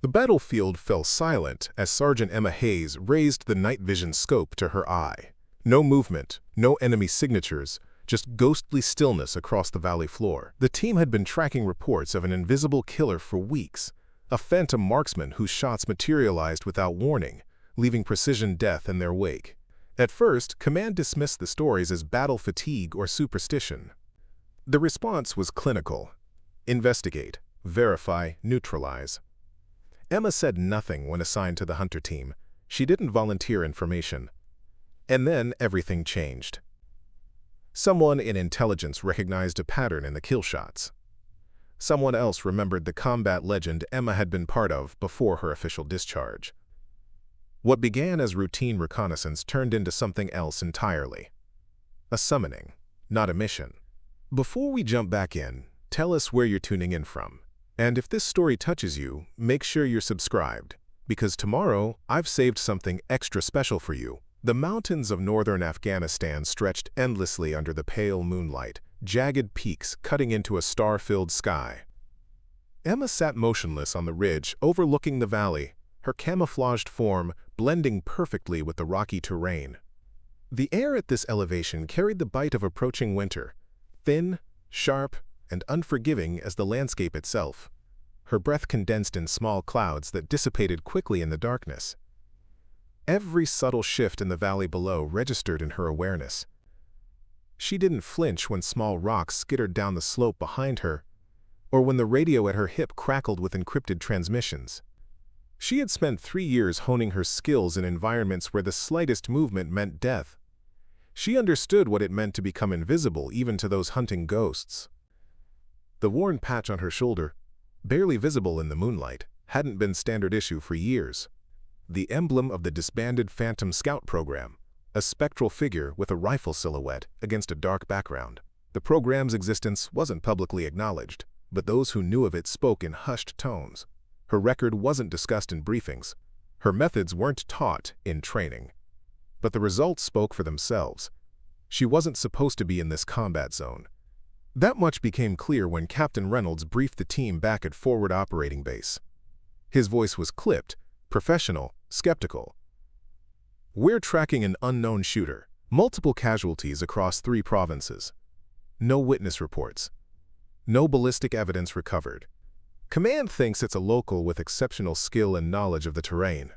The battlefield fell silent as Sergeant Emma Hayes raised the night vision scope to her eye. No movement, no enemy signatures, just ghostly stillness across the valley floor. The team had been tracking reports of an invisible killer for weeks, a phantom marksman whose shots materialized without warning, leaving precision death in their wake. At first, Command dismissed the stories as battle fatigue or superstition. The response was clinical. Investigate, verify, neutralize. Emma said nothing when assigned to the hunter team. She didn't volunteer information. And then everything changed. Someone in intelligence recognized a pattern in the kill shots. Someone else remembered the combat legend Emma had been part of before her official discharge. What began as routine reconnaissance turned into something else entirely. A summoning, not a mission. Before we jump back in, tell us where you're tuning in from. And if this story touches you, make sure you're subscribed, because tomorrow I've saved something extra special for you. The mountains of northern Afghanistan stretched endlessly under the pale moonlight, jagged peaks cutting into a star-filled sky. Emma sat motionless on the ridge overlooking the valley, her camouflaged form blending perfectly with the rocky terrain. The air at this elevation carried the bite of approaching winter, thin, sharp, and unforgiving as the landscape itself. Her breath condensed in small clouds that dissipated quickly in the darkness. Every subtle shift in the valley below registered in her awareness. She didn't flinch when small rocks skittered down the slope behind her, or when the radio at her hip crackled with encrypted transmissions. She had spent 3 years honing her skills in environments where the slightest movement meant death. She understood what it meant to become invisible even to those hunting ghosts. The worn patch on her shoulder, barely visible in the moonlight, hadn't been standard issue for years. The emblem of the disbanded Phantom Scout program, a spectral figure with a rifle silhouette against a dark background. The program's existence wasn't publicly acknowledged, but those who knew of it spoke in hushed tones. Her record wasn't discussed in briefings. Her methods weren't taught in training. But the results spoke for themselves. She wasn't supposed to be in this combat zone. That much became clear when Captain Reynolds briefed the team back at Forward Operating Base. His voice was clipped, professional, skeptical. "We're tracking an unknown shooter. Multiple casualties across 3 provinces. No witness reports. No ballistic evidence recovered. Command thinks it's a local with exceptional skill and knowledge of the terrain."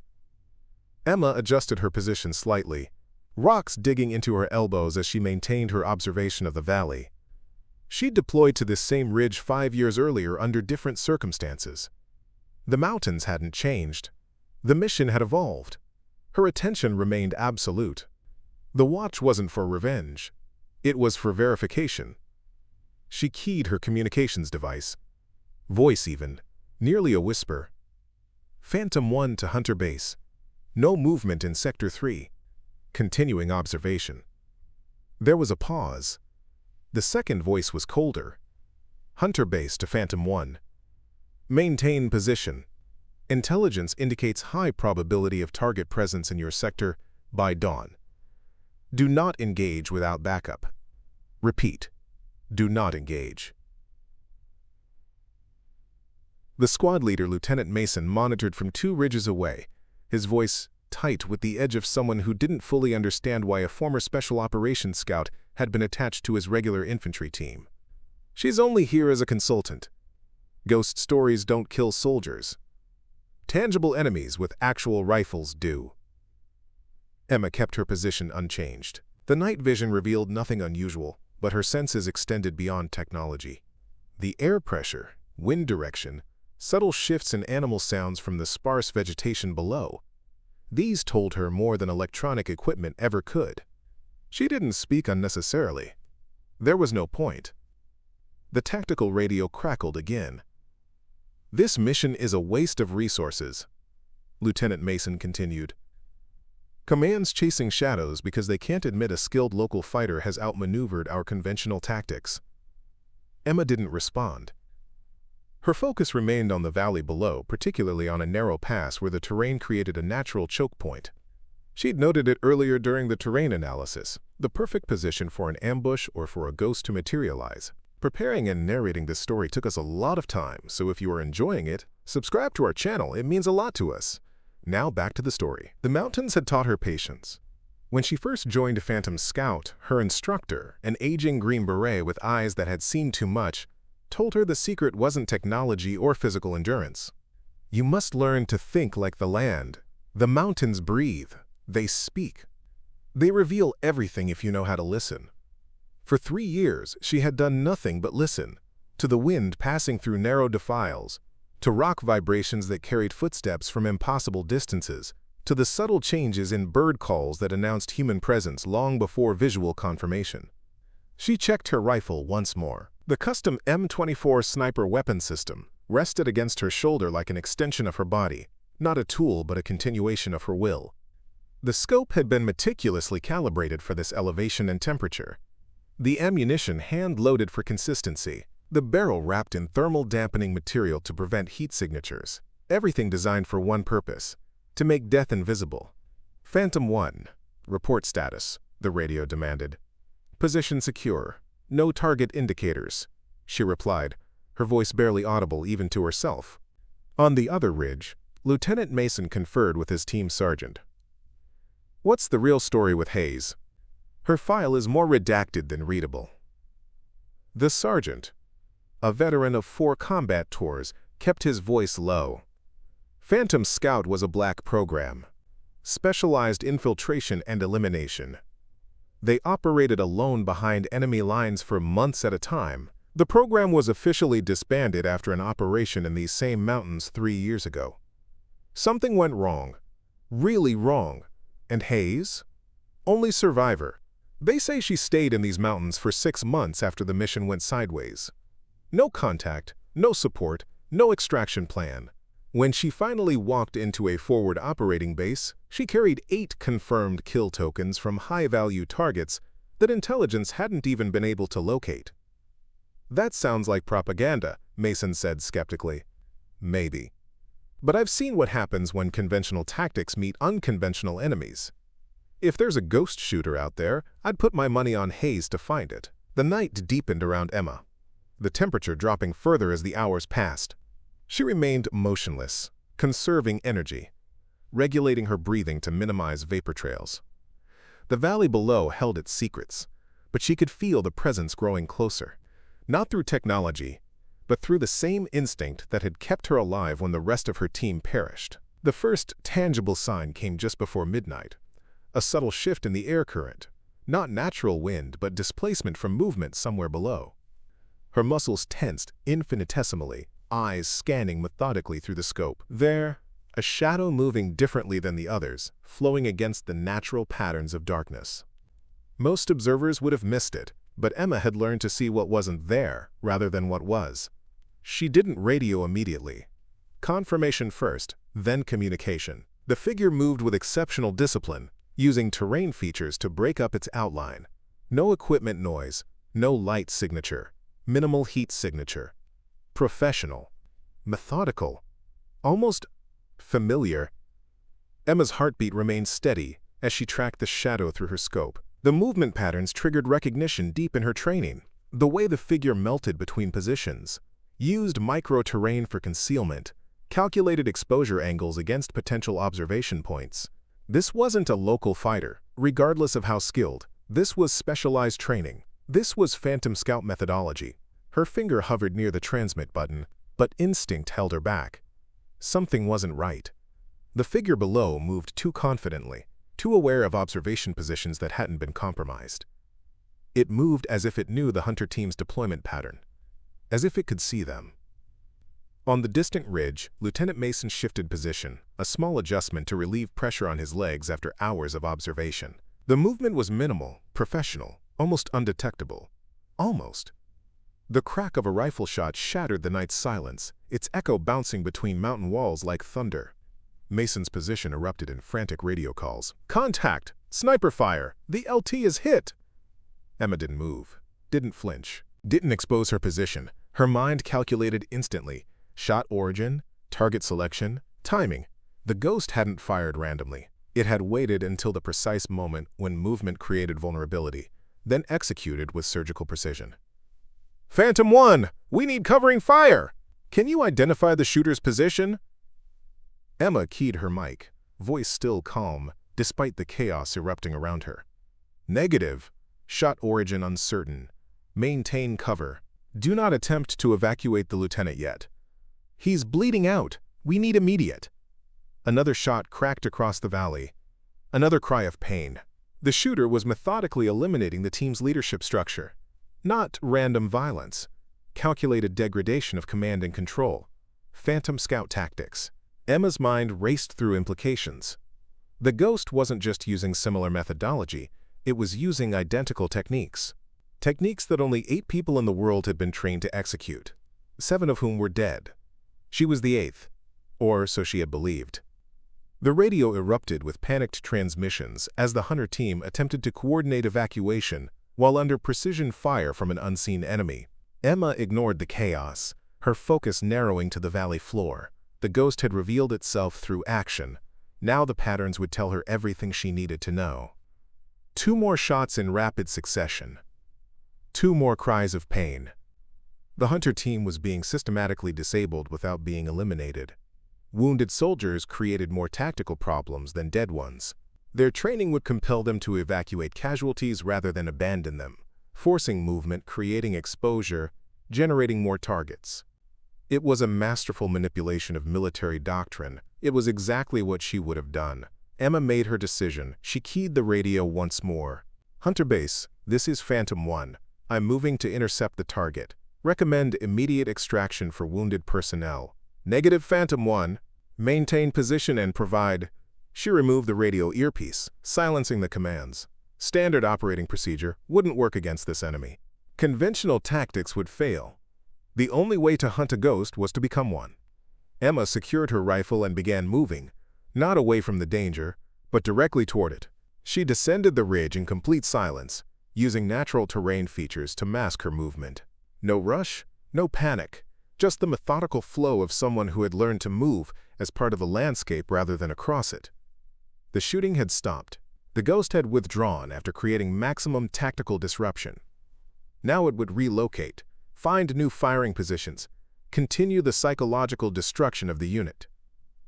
Emma adjusted her position slightly, rocks digging into her elbows as she maintained her observation of the valley. She'd deployed to this same ridge 5 years earlier under different circumstances. The mountains hadn't changed. The mission had evolved. Her attention remained absolute. The watch wasn't for revenge. It was for verification. She keyed her communications device. Voice even, nearly a whisper. "Phantom 1 to Hunter Base. No movement in Sector 3. Continuing observation." There was a pause. The second voice was colder. "Hunter Base to Phantom 1. Maintain position. Intelligence indicates high probability of target presence in your sector by dawn. Do not engage without backup. Repeat, do not engage." The squad leader, Lieutenant Mason, monitored from 2 ridges away, his voice tight with the edge of someone who didn't fully understand why a former Special Operations scout had been attached to his regular infantry team. "She's only here as a consultant. Ghost stories don't kill soldiers. Tangible enemies with actual rifles do." Emma kept her position unchanged. The night vision revealed nothing unusual, but her senses extended beyond technology. The air pressure, wind direction, subtle shifts in animal sounds from the sparse vegetation below. These told her more than electronic equipment ever could. She didn't speak unnecessarily. There was no point. The tactical radio crackled again. "This mission is a waste of resources," Lieutenant Mason continued. "Command's chasing shadows because they can't admit a skilled local fighter has outmaneuvered our conventional tactics." Emma didn't respond. Her focus remained on the valley below, particularly on a narrow pass where the terrain created a natural choke point. She'd noted it earlier during the terrain analysis, the perfect position for an ambush or for a ghost to materialize. Preparing and narrating this story took us a lot of time, so if you are enjoying it, subscribe to our channel. It means a lot to us. Now back to the story. The mountains had taught her patience. When she first joined Phantom Scout, her instructor, an aging Green Beret with eyes that had seen too much, told her the secret wasn't technology or physical endurance. You must learn to think like the land. The mountains breathe. They speak. They reveal everything if you know how to listen. For 3 years, she had done nothing but listen, to the wind passing through narrow defiles, to rock vibrations that carried footsteps from impossible distances, to the subtle changes in bird calls that announced human presence long before visual confirmation. She checked her rifle once more. The custom M24 sniper weapon system rested against her shoulder like an extension of her body, not a tool but a continuation of her will. The scope had been meticulously calibrated for this elevation and temperature. The ammunition hand-loaded for consistency, the barrel wrapped in thermal dampening material to prevent heat signatures, everything designed for one purpose, to make death invisible. Phantom 1. Report status, the radio demanded. Position secure. No target indicators, she replied, her voice barely audible even to herself. On the other ridge, Lieutenant Mason conferred with his team sergeant. What's the real story with Hayes? Her file is more redacted than readable. The sergeant, a veteran of 4 combat tours, kept his voice low. Phantom Scout was a black program. Specialized infiltration and elimination. They operated alone behind enemy lines for months at a time. The program was officially disbanded after an operation in these same mountains 3 years ago. Something went wrong. Really wrong. And Hayes? Only survivor. They say she stayed in these mountains for 6 months after the mission went sideways. No contact, no support, no extraction plan. When she finally walked into a forward operating base, she carried 8 confirmed kill tokens from high-value targets that intelligence hadn't even been able to locate. That sounds like propaganda, Mason said skeptically. Maybe. But I've seen what happens when conventional tactics meet unconventional enemies. If there's a ghost shooter out there, I'd put my money on Hayes to find it. The night deepened around Emma, the temperature dropping further as the hours passed. She remained motionless, conserving energy, regulating her breathing to minimize vapor trails. The valley below held its secrets, but she could feel the presence growing closer, not through technology, but through the same instinct that had kept her alive when the rest of her team perished. The first tangible sign came just before midnight. A subtle shift in the air current, not natural wind but displacement from movement somewhere below. Her muscles tensed infinitesimally, eyes scanning methodically through the scope. There, a shadow moving differently than the others, flowing against the natural patterns of darkness. Most observers would have missed it, but Emma had learned to see what wasn't there rather than what was. She didn't radio immediately. Confirmation first, then communication. The figure moved with exceptional discipline, using terrain features to break up its outline. No equipment noise, no light signature, minimal heat signature. Professional, methodical, almost familiar. Emma's heartbeat remained steady as she tracked the shadow through her scope. The movement patterns triggered recognition deep in her training. The way the figure melted between positions, used micro-terrain for concealment, calculated exposure angles against potential observation points. This wasn't a local fighter, regardless of how skilled. This was specialized training. This was Phantom Scout methodology. Her finger hovered near the transmit button, but instinct held her back. Something wasn't right. The figure below moved too confidently, too aware of observation positions that hadn't been compromised. It moved as if it knew the hunter team's deployment pattern, as if it could see them. On the distant ridge, Lieutenant Mason shifted position, a small adjustment to relieve pressure on his legs after hours of observation. The movement was minimal, professional, almost undetectable. Almost. The crack of a rifle shot shattered the night's silence, its echo bouncing between mountain walls like thunder. Mason's position erupted in frantic radio calls. Contact! Sniper fire! The LT is hit! Emma didn't move, didn't flinch, didn't expose her position. Her mind calculated instantly. Shot origin, target selection, timing. The ghost hadn't fired randomly. It had waited until the precise moment when movement created vulnerability, then executed with surgical precision. Phantom 1, we need covering fire! Can you identify the shooter's position? Emma keyed her mic, voice still calm, despite the chaos erupting around her. Negative. Shot origin uncertain. Maintain cover. Do not attempt to evacuate the lieutenant yet. He's bleeding out. We need immediate. Another shot cracked across the valley. Another cry of pain. The shooter was methodically eliminating the team's leadership structure. Not random violence. Calculated degradation of command and control. Phantom scout tactics. Emma's mind raced through implications. The ghost wasn't just using similar methodology, it was using identical techniques. Techniques that only 8 people in the world had been trained to execute, 7 of whom were dead. She was the 8th, or so she had believed. The radio erupted with panicked transmissions as the hunter team attempted to coordinate evacuation while under precision fire from an unseen enemy. Emma ignored the chaos, her focus narrowing to the valley floor. The ghost had revealed itself through action. Now the patterns would tell her everything she needed to know. 2 more shots in rapid succession. 2 more cries of pain. The hunter team was being systematically disabled without being eliminated. Wounded soldiers created more tactical problems than dead ones. Their training would compel them to evacuate casualties rather than abandon them, forcing movement, creating exposure, generating more targets. It was a masterful manipulation of military doctrine. It was exactly what she would have done. Emma made her decision. She keyed the radio once more. Hunter Base, this is Phantom 1. I'm moving to intercept the target. Recommend immediate extraction for wounded personnel. Negative Phantom 1. Maintain position and provide. She removed the radio earpiece, silencing the commands. Standard operating procedure wouldn't work against this enemy. Conventional tactics would fail. The only way to hunt a ghost was to become one. Emma secured her rifle and began moving, not away from the danger, but directly toward it. She descended the ridge in complete silence, using natural terrain features to mask her movement. No rush, no panic, just the methodical flow of someone who had learned to move as part of the landscape rather than across it. The shooting had stopped. The ghost had withdrawn after creating maximum tactical disruption. Now it would relocate, find new firing positions, continue the psychological destruction of the unit.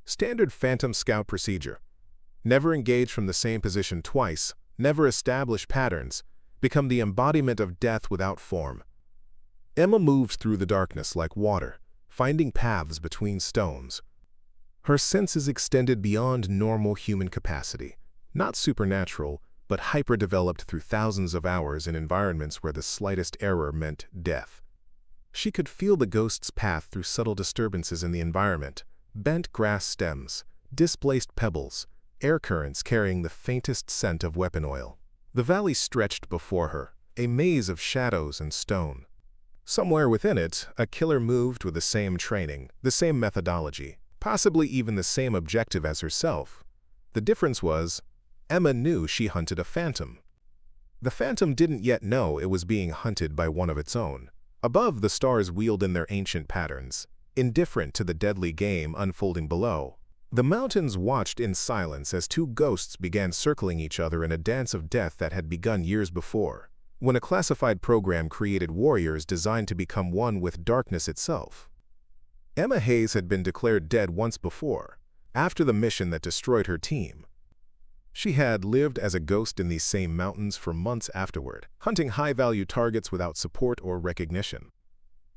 Standard Phantom Scout procedure. Never engage from the same position twice, never establish patterns, become the embodiment of death without form. Emma moved through the darkness like water, finding paths between stones. Her senses extended beyond normal human capacity, not supernatural, but hyper-developed through thousands of hours in environments where the slightest error meant death. She could feel the ghost's path through subtle disturbances in the environment, bent grass stems, displaced pebbles, air currents carrying the faintest scent of weapon oil. The valley stretched before her, a maze of shadows and stone. Somewhere within it, a killer moved with the same training, the same methodology, possibly even the same objective as herself. The difference was, Emma knew she hunted a phantom. The phantom didn't yet know it was being hunted by one of its own. Above, the stars wheeled in their ancient patterns, indifferent to the deadly game unfolding below. The mountains watched in silence as 2 ghosts began circling each other in a dance of death that had begun years before, when a classified program created warriors designed to become one with darkness itself. Emma Hayes had been declared dead once before, after the mission that destroyed her team. She had lived as a ghost in these same mountains for months afterward, hunting high-value targets without support or recognition.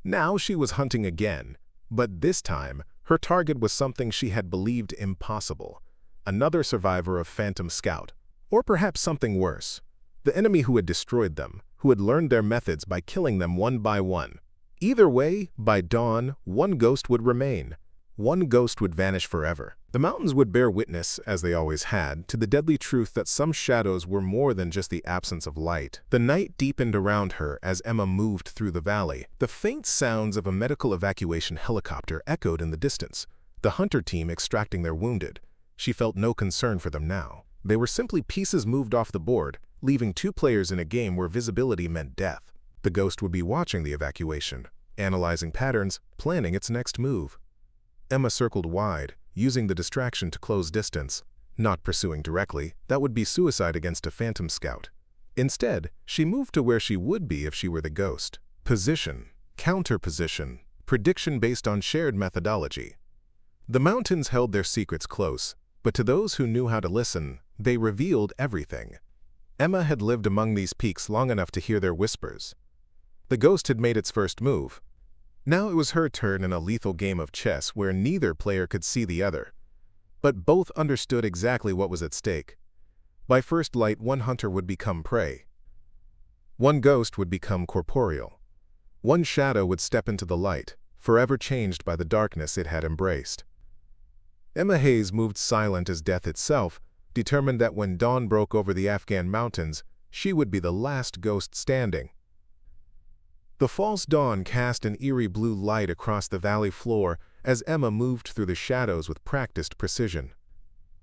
Now she was hunting again, but this time, her target was something she had believed impossible, another survivor of Phantom Scout, or perhaps something worse, the enemy who had destroyed them, who had learned their methods by killing them one by one. Either way, by dawn, 1 ghost would remain. 1 ghost would vanish forever. The mountains would bear witness, as they always had, to the deadly truth that some shadows were more than just the absence of light. The night deepened around her as Emma moved through the valley. The faint sounds of a medical evacuation helicopter echoed in the distance, the hunter team extracting their wounded. She felt no concern for them now. They were simply pieces moved off the board, leaving 2 players in a game where visibility meant death. The ghost would be watching the evacuation, analyzing patterns, planning its next move. Emma circled wide, using the distraction to close distance. Not pursuing directly, that would be suicide against a Phantom Scout. Instead, she moved to where she would be if she were the ghost. Position. Counterposition, prediction based on shared methodology. The mountains held their secrets close, but to those who knew how to listen, they revealed everything. Emma had lived among these peaks long enough to hear their whispers. The ghost had made its first move. Now it was her turn in a lethal game of chess where neither player could see the other. But both understood exactly what was at stake. By first light, one hunter would become prey. One ghost would become corporeal. One shadow would step into the light, forever changed by the darkness it had embraced. Emma Hayes moved silent as death itself, determined that when dawn broke over the Afghan mountains, she would be the last ghost standing. The false dawn cast an eerie blue light across the valley floor as Emma moved through the shadows with practiced precision.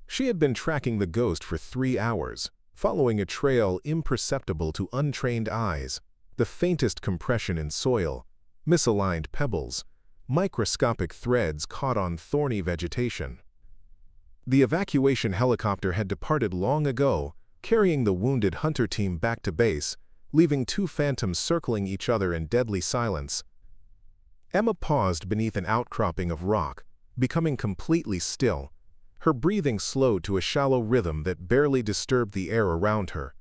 She had been tracking the ghost for 3 hours, following a trail imperceptible to untrained eyes, the faintest compression in soil, misaligned pebbles, microscopic threads caught on thorny vegetation. The evacuation helicopter had departed long ago, carrying the wounded hunter team back to base, leaving 2 phantoms circling each other in deadly silence. Emma paused beneath an outcropping of rock, becoming completely still. Her breathing slowed to a shallow rhythm that barely disturbed the air around her.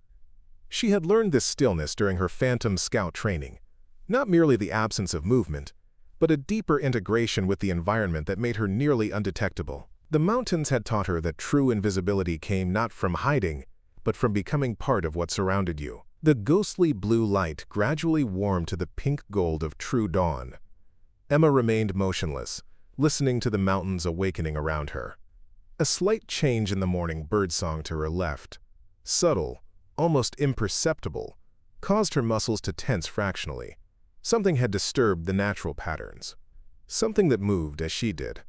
She had learned this stillness during her Phantom Scout training, not merely the absence of movement, but a deeper integration with the environment that made her nearly undetectable. The mountains had taught her that true invisibility came not from hiding, but from becoming part of what surrounded you. The ghostly blue light gradually warmed to the pink gold of true dawn. Emma remained motionless, listening to the mountains awakening around her. A slight change in the morning birdsong to her left, subtle, almost imperceptible, caused her muscles to tense fractionally. Something had disturbed the natural patterns. Something that moved as she did,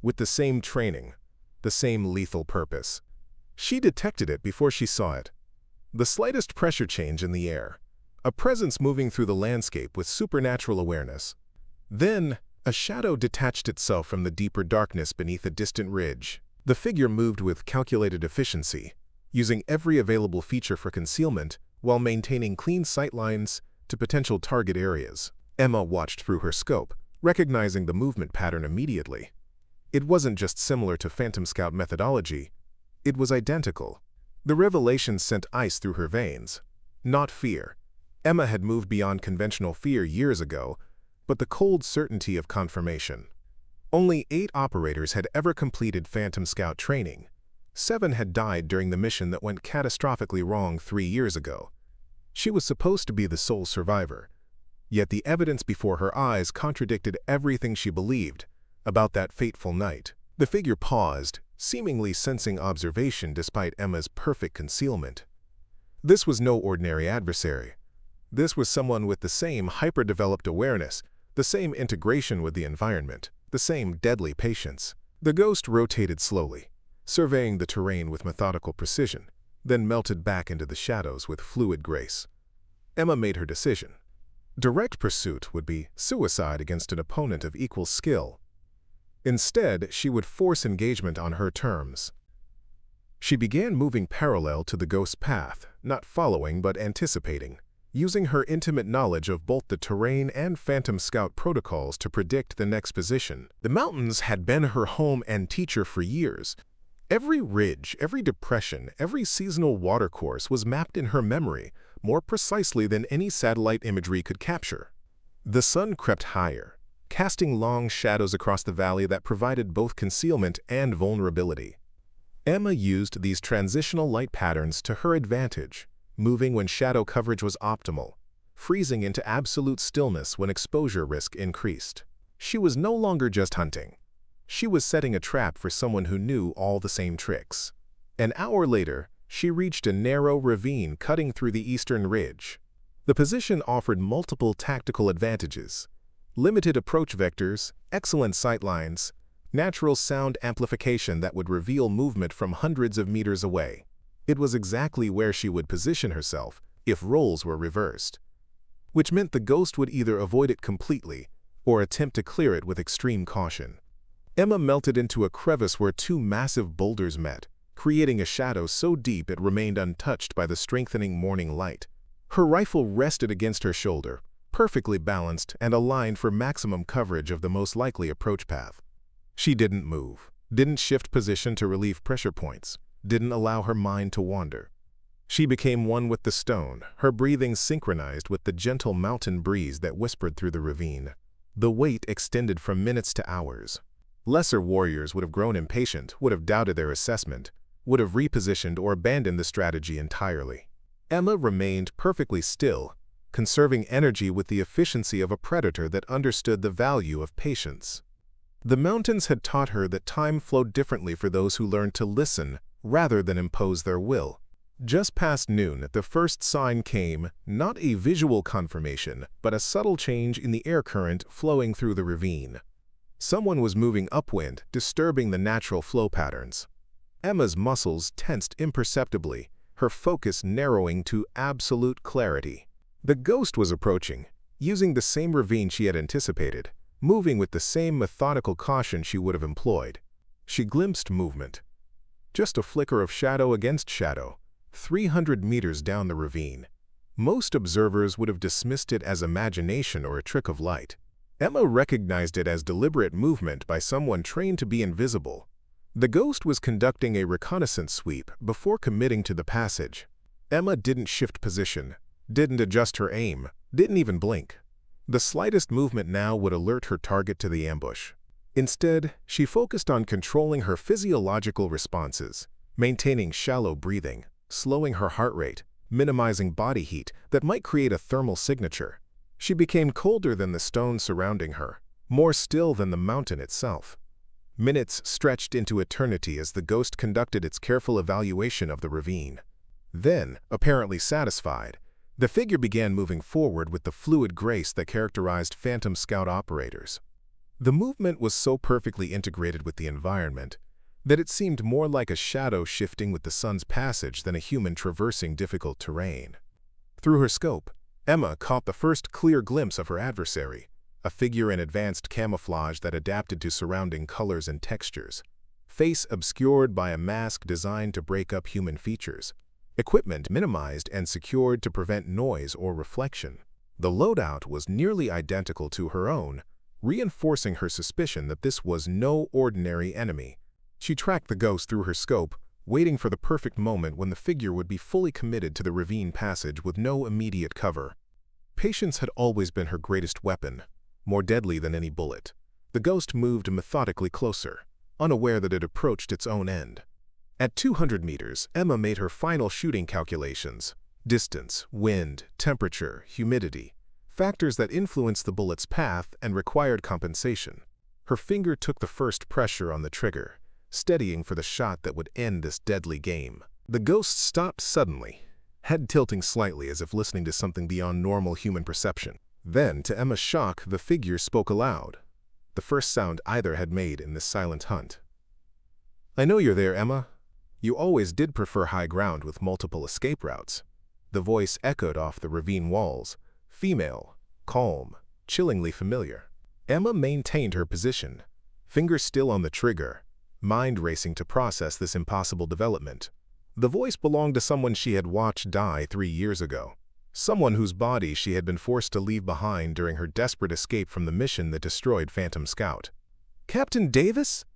with the same training, the same lethal purpose. She detected it before she saw it. The slightest pressure change in the air, a presence moving through the landscape with supernatural awareness. Then, a shadow detached itself from the deeper darkness beneath a distant ridge. The figure moved with calculated efficiency, using every available feature for concealment while maintaining clean sightlines to potential target areas. Emma watched through her scope, recognizing the movement pattern immediately. It wasn't just similar to Phantom Scout methodology, it was identical. The revelation sent ice through her veins. Not fear. Emma had moved beyond conventional fear years ago, but the cold certainty of confirmation. Only 8 operators had ever completed Phantom Scout training. 7 had died during the mission that went catastrophically wrong 3 years ago. She was supposed to be the sole survivor, yet the evidence before her eyes contradicted everything she believed about that fateful night. The figure paused, seemingly sensing observation despite Emma's perfect concealment. This was no ordinary adversary. This was someone with the same hyper-developed awareness, the same integration with the environment, the same deadly patience. The ghost rotated slowly, surveying the terrain with methodical precision, then melted back into the shadows with fluid grace. Emma made her decision. Direct pursuit would be suicide against an opponent of equal skill. Instead, she would force engagement on her terms. She began moving parallel to the ghost's path, not following but anticipating, using her intimate knowledge of both the terrain and Phantom Scout protocols to predict the next position. The mountains had been her home and teacher for years. Every ridge, every depression, every seasonal watercourse was mapped in her memory more precisely than any satellite imagery could capture. The sun crept higher, casting long shadows across the valley that provided both concealment and vulnerability. Emma used these transitional light patterns to her advantage, moving when shadow coverage was optimal, freezing into absolute stillness when exposure risk increased. She was no longer just hunting. She was setting a trap for someone who knew all the same tricks. An hour later, she reached a narrow ravine cutting through the eastern ridge. The position offered multiple tactical advantages: limited approach vectors, excellent sightlines, natural sound amplification that would reveal movement from hundreds of meters away. It was exactly where she would position herself if roles were reversed, which meant the ghost would either avoid it completely or attempt to clear it with extreme caution. Emma melted into a crevice where 2 massive boulders met, creating a shadow so deep it remained untouched by the strengthening morning light. Her rifle rested against her shoulder, perfectly balanced and aligned for maximum coverage of the most likely approach path. She didn't move, didn't shift position to relieve pressure points, didn't allow her mind to wander. She became one with the stone, her breathing synchronized with the gentle mountain breeze that whispered through the ravine. The wait extended from minutes to hours. Lesser warriors would have grown impatient, would have doubted their assessment, would have repositioned or abandoned the strategy entirely. Emma remained perfectly still, conserving energy with the efficiency of a predator that understood the value of patience. The mountains had taught her that time flowed differently for those who learned to listen rather than impose their will. Just past noon, the first sign came, not a visual confirmation, but a subtle change in the air current flowing through the ravine. Someone was moving upwind, disturbing the natural flow patterns. Emma's muscles tensed imperceptibly, her focus narrowing to absolute clarity. The ghost was approaching, using the same ravine she had anticipated, moving with the same methodical caution she would have employed. She glimpsed movement. Just a flicker of shadow against shadow, 300 meters down the ravine. Most observers would have dismissed it as imagination or a trick of light. Emma recognized it as deliberate movement by someone trained to be invisible. The ghost was conducting a reconnaissance sweep before committing to the passage. Emma didn't shift position, didn't adjust her aim, didn't even blink. The slightest movement now would alert her target to the ambush. Instead, she focused on controlling her physiological responses, maintaining shallow breathing, slowing her heart rate, minimizing body heat that might create a thermal signature. She became colder than the stone surrounding her, more still than the mountain itself. Minutes stretched into eternity as the ghost conducted its careful evaluation of the ravine. Then, apparently satisfied, the figure began moving forward with the fluid grace that characterized Phantom Scout operators. The movement was so perfectly integrated with the environment that it seemed more like a shadow shifting with the sun's passage than a human traversing difficult terrain. Through her scope, Emma caught the first clear glimpse of her adversary, a figure in advanced camouflage that adapted to surrounding colors and textures, face obscured by a mask designed to break up human features, equipment minimized and secured to prevent noise or reflection. The loadout was nearly identical to her own, reinforcing her suspicion that this was no ordinary enemy. She tracked the ghost through her scope, waiting for the perfect moment when the figure would be fully committed to the ravine passage with no immediate cover. Patience had always been her greatest weapon, more deadly than any bullet. The ghost moved methodically closer, unaware that it approached its own end. At 200 meters, Emma made her final shooting calculations. Distance, wind, temperature, humidity, factors that influenced the bullet's path and required compensation. Her finger took the first pressure on the trigger, steadying for the shot that would end this deadly game. The ghost stopped suddenly, head tilting slightly as if listening to something beyond normal human perception. Then, to Emma's shock, the figure spoke aloud, the first sound either had made in this silent hunt. "I know you're there, Emma. You always did prefer high ground with multiple escape routes." The voice echoed off the ravine walls, female, calm, chillingly familiar. Emma maintained her position, fingers still on the trigger, mind racing to process this impossible development. The voice belonged to someone she had watched die 3 years ago, someone whose body she had been forced to leave behind during her desperate escape from the mission that destroyed Phantom Scout. "Captain Davis?"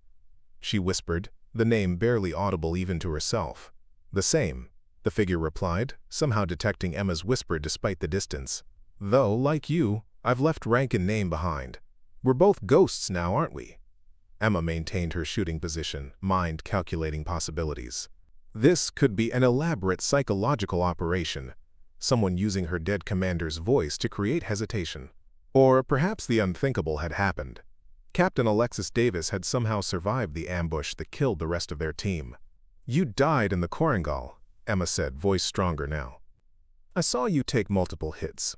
she whispered, the name barely audible even to herself. "The same," the figure replied, somehow detecting Emma's whisper despite the distance. "Though, like you, I've left rank and name behind. We're both ghosts now, aren't we?" Emma maintained her shooting position, mind calculating possibilities. This could be an elaborate psychological operation, someone using her dead commander's voice to create hesitation. Or perhaps the unthinkable had happened. Captain Alexis Davis had somehow survived the ambush that killed the rest of their team. "You died in the Korangal," Emma said, voice stronger now. "I saw you take multiple hits."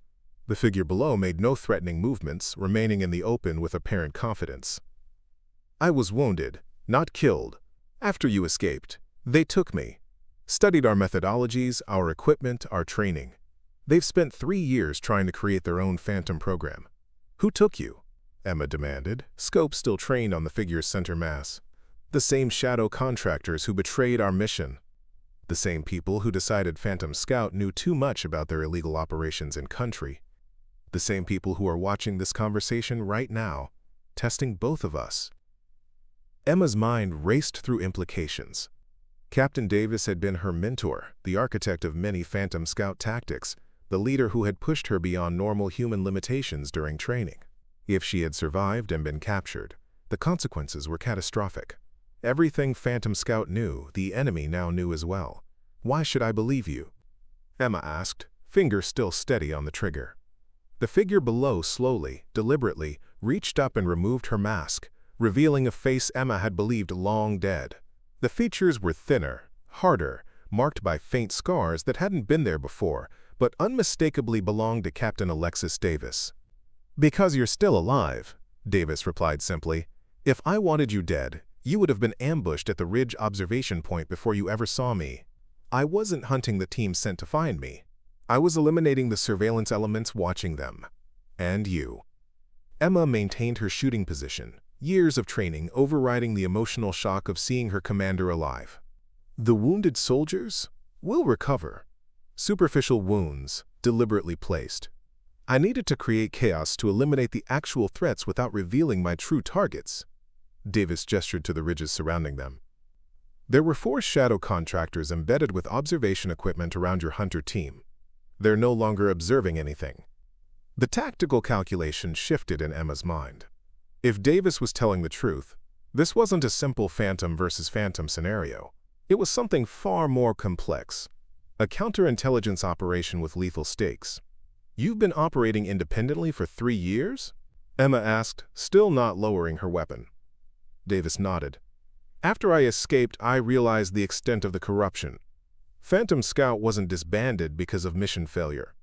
The figure below made no threatening movements, remaining in the open with apparent confidence. "I was wounded, not killed. After you escaped, they took me. Studied our methodologies, our equipment, our training. They've spent 3 years trying to create their own Phantom program." "Who took you?" Emma demanded, scope still trained on the figure's center mass. "The same shadow contractors who betrayed our mission. The same people who decided Phantom Scout knew too much about their illegal operations in country. The same people who are watching this conversation right now, testing both of us. Emma's mind raced through implications. Captain Davis had been her mentor, the architect of many Phantom Scout tactics, the leader who had pushed her beyond normal human limitations during training. If she had survived and been captured, the consequences were catastrophic. Everything Phantom Scout knew, the enemy now knew as well. "Why should I believe you?" Emma asked, finger still steady on the trigger. The figure below slowly, deliberately, reached up and removed her mask, revealing a face Emma had believed long dead. The features were thinner, harder, marked by faint scars that hadn't been there before, but unmistakably belonged to Captain Alexis Davis. "Because you're still alive," Davis replied simply. "If I wanted you dead, you would have been ambushed at the Ridge observation point before you ever saw me. I wasn't hunting the team sent to find me. I was eliminating the surveillance elements watching them. And you." Emma maintained her shooting position, years of training overriding the emotional shock of seeing her commander alive. "The wounded soldiers will recover. Superficial wounds, deliberately placed. I needed to create chaos to eliminate the actual threats without revealing my true targets." Davis gestured to the ridges surrounding them. "There were 4 shadow contractors embedded with observation equipment around your hunter team. They're no longer observing anything." The tactical calculation shifted in Emma's mind. If Davis was telling the truth, this wasn't a simple Phantom versus Phantom scenario. It was something far more complex. A counterintelligence operation with lethal stakes. "You've been operating independently for 3 years?" Emma asked, still not lowering her weapon. Davis nodded. "After I escaped, I realized the extent of the corruption. Phantom Scout wasn't disbanded because of mission failure.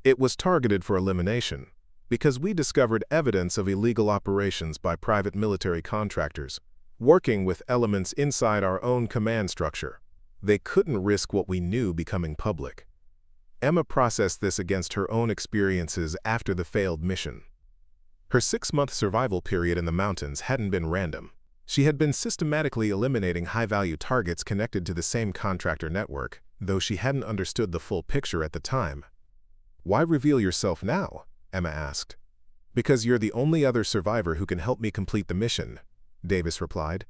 It was targeted for elimination, because we discovered evidence of illegal operations by private military contractors, working with elements inside our own command structure. They couldn't risk what we knew becoming public." Emma processed this against her own experiences after the failed mission. Her 6-month survival period in the mountains hadn't been random. She had been systematically eliminating high-value targets connected to the same contractor network, though she hadn't understood the full picture at the time. "Why reveal yourself now?" Emma asked. "Because you're the only other survivor who can help me complete the mission," Davis replied.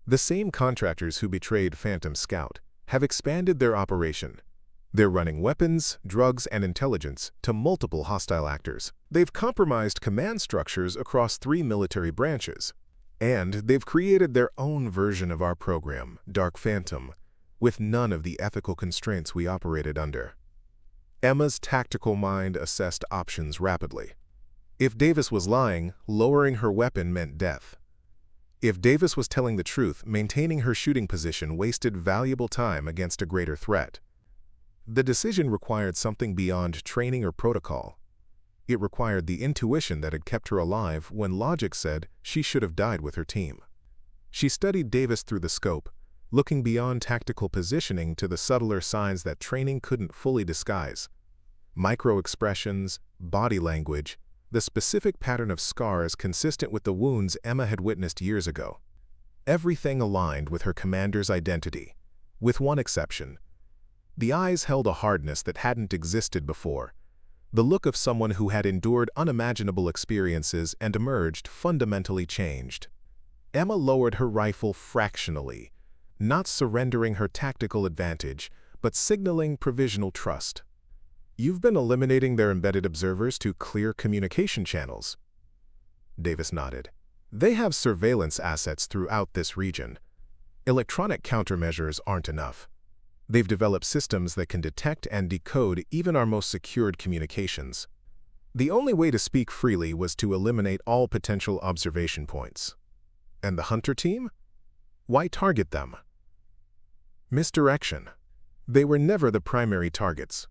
"The same contractors who betrayed Phantom Scout have expanded their operation. They're running weapons, drugs, and intelligence to multiple hostile actors. They've compromised command structures across 3 military branches. And they've created their own version of our program, Dark Phantom, with none of the ethical constraints we operated under." Emma's tactical mind assessed options rapidly. If Davis was lying, lowering her weapon meant death. If Davis was telling the truth, maintaining her shooting position wasted valuable time against a greater threat. The decision required something beyond training or protocol. It required the intuition that had kept her alive when logic said she should have died with her team. She studied Davis through the scope, looking beyond tactical positioning to the subtler signs that training couldn't fully disguise. Micro-expressions, body language, the specific pattern of scars consistent with the wounds Emma had witnessed years ago. Everything aligned with her commander's identity, with one exception. The eyes held a hardness that hadn't existed before, the look of someone who had endured unimaginable experiences and emerged fundamentally changed. Emma lowered her rifle fractionally, not surrendering her tactical advantage, but signaling provisional trust. "You've been eliminating their embedded observers to clear communication channels." Davis nodded. "They have surveillance assets throughout this region. Electronic countermeasures aren't enough. They've developed systems that can detect and decode even our most secured communications. The only way to speak freely was to eliminate all potential observation points." "And the hunter team? Why target them?" "Misdirection. They were never the primary targets,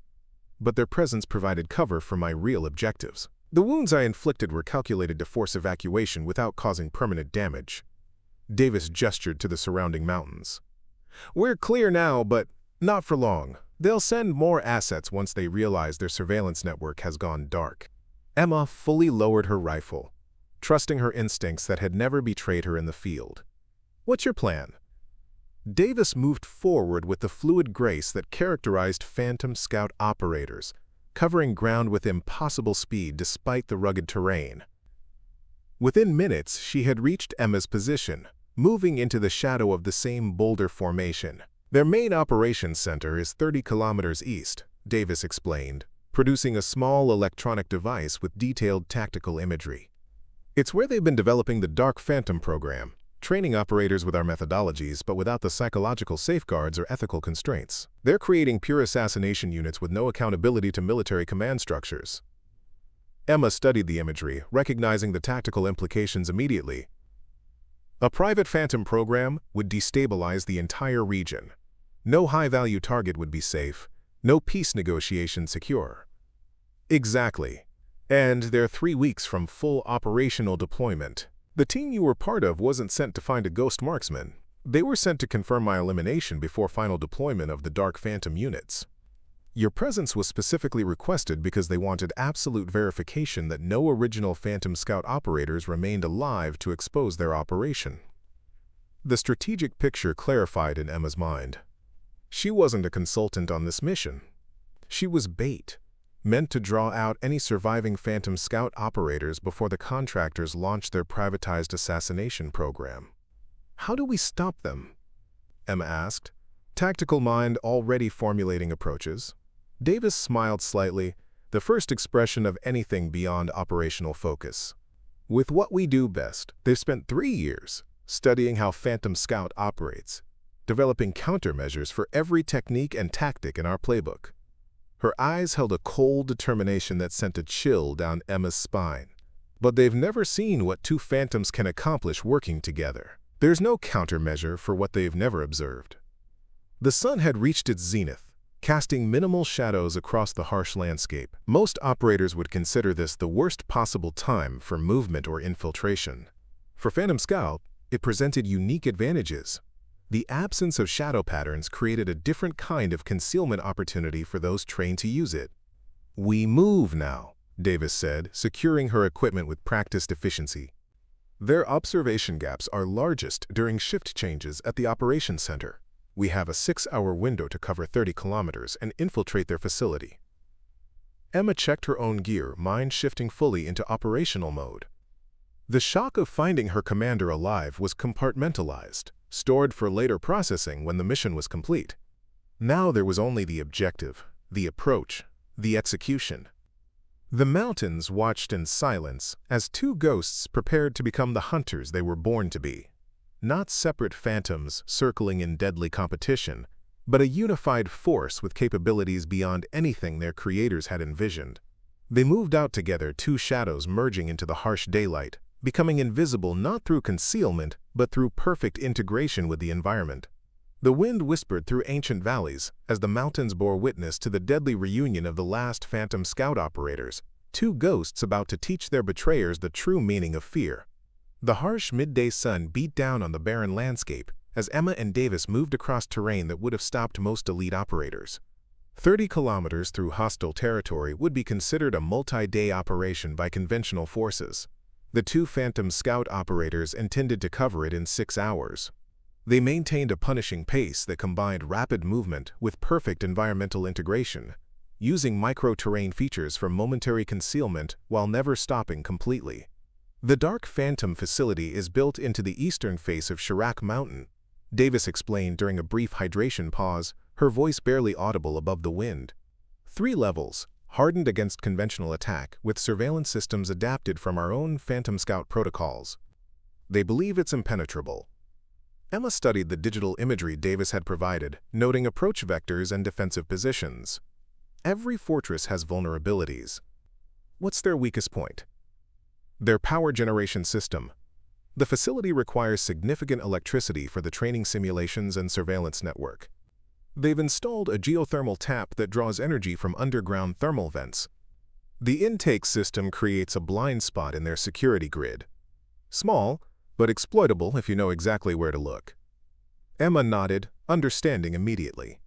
but their presence provided cover for my real objectives. The wounds I inflicted were calculated to force evacuation without causing permanent damage." Davis gestured to the surrounding mountains. "We're clear now, but not for long. They'll send more assets once they realize their surveillance network has gone dark." Emma fully lowered her rifle, trusting her instincts that had never betrayed her in the field. "What's your plan?" Davis moved forward with the fluid grace that characterized Phantom Scout operators, covering ground with impossible speed despite the rugged terrain. Within minutes, she had reached Emma's position, moving into the shadow of the same boulder formation. Their main operations center is 30 kilometers east, Davis explained, producing a small electronic device with detailed tactical imagery. It's where they've been developing the Dark Phantom program, training operators with our methodologies but without the psychological safeguards or ethical constraints. They're creating pure assassination units with no accountability to military command structures. Emma studied the imagery, recognizing the tactical implications immediately. A private Phantom program would destabilize the entire region. No high-value target would be safe, no peace negotiation secure. Exactly. And they're 3 weeks from full operational deployment. The team you were part of wasn't sent to find a ghost marksman. They were sent to confirm my elimination before final deployment of the Dark Phantom units. Your presence was specifically requested because they wanted absolute verification that no original Phantom Scout operators remained alive to expose their operation. The strategic picture clarified in Emma's mind. She wasn't a consultant on this mission. She was bait, meant to draw out any surviving Phantom Scout operators before the contractors launched their privatized assassination program. How do we stop them? Emma asked, tactical mind already formulating approaches. Davis smiled slightly, the first expression of anything beyond operational focus. With what we do best, they've spent 3 years studying how Phantom Scout operates, developing countermeasures for every technique and tactic in our playbook. Her eyes held a cold determination that sent a chill down Emma's spine. But they've never seen what 2 Phantoms can accomplish working together. There's no countermeasure for what they've never observed. The sun had reached its zenith, casting minimal shadows across the harsh landscape. Most operators would consider this the worst possible time for movement or infiltration. For Phantom Scout, it presented unique advantages. The absence of shadow patterns created a different kind of concealment opportunity for those trained to use it. We move now, Davis said, securing her equipment with practiced efficiency. Their observation gaps are largest during shift changes at the operations center. We have a 6-hour window to cover 30 kilometers and infiltrate their facility. Emma checked her own gear, mind shifting fully into operational mode. The shock of finding her commander alive was compartmentalized, stored for later processing when the mission was complete. Now there was only the objective, the approach, the execution. The mountains watched in silence as 2 ghosts prepared to become the hunters they were born to be. Not separate phantoms circling in deadly competition, but a unified force with capabilities beyond anything their creators had envisioned. They moved out together, 2 shadows merging into the harsh daylight, becoming invisible not through concealment, but through perfect integration with the environment. The wind whispered through ancient valleys as the mountains bore witness to the deadly reunion of the last Phantom Scout operators, 2 ghosts about to teach their betrayers the true meaning of fear. The harsh midday sun beat down on the barren landscape as Emma and Davis moved across terrain that would have stopped most elite operators. 30 kilometers through hostile territory would be considered a multi-day operation by conventional forces. The 2 Phantom Scout operators intended to cover it in 6 hours. They maintained a punishing pace that combined rapid movement with perfect environmental integration, using micro-terrain features for momentary concealment while never stopping completely. The Dark Phantom facility is built into the eastern face of Chirac Mountain, Davis explained during a brief hydration pause, her voice barely audible above the wind. 3 levels, hardened against conventional attack, with surveillance systems adapted from our own Phantom Scout protocols. They believe it's impenetrable. Emma studied the digital imagery Davis had provided, noting approach vectors and defensive positions. Every fortress has vulnerabilities. What's their weakest point? Their power generation system. The facility requires significant electricity for the training simulations and surveillance network. They've installed a geothermal tap that draws energy from underground thermal vents. The intake system creates a blind spot in their security grid. Small, but exploitable if you know exactly where to look. Emma nodded, understanding immediately.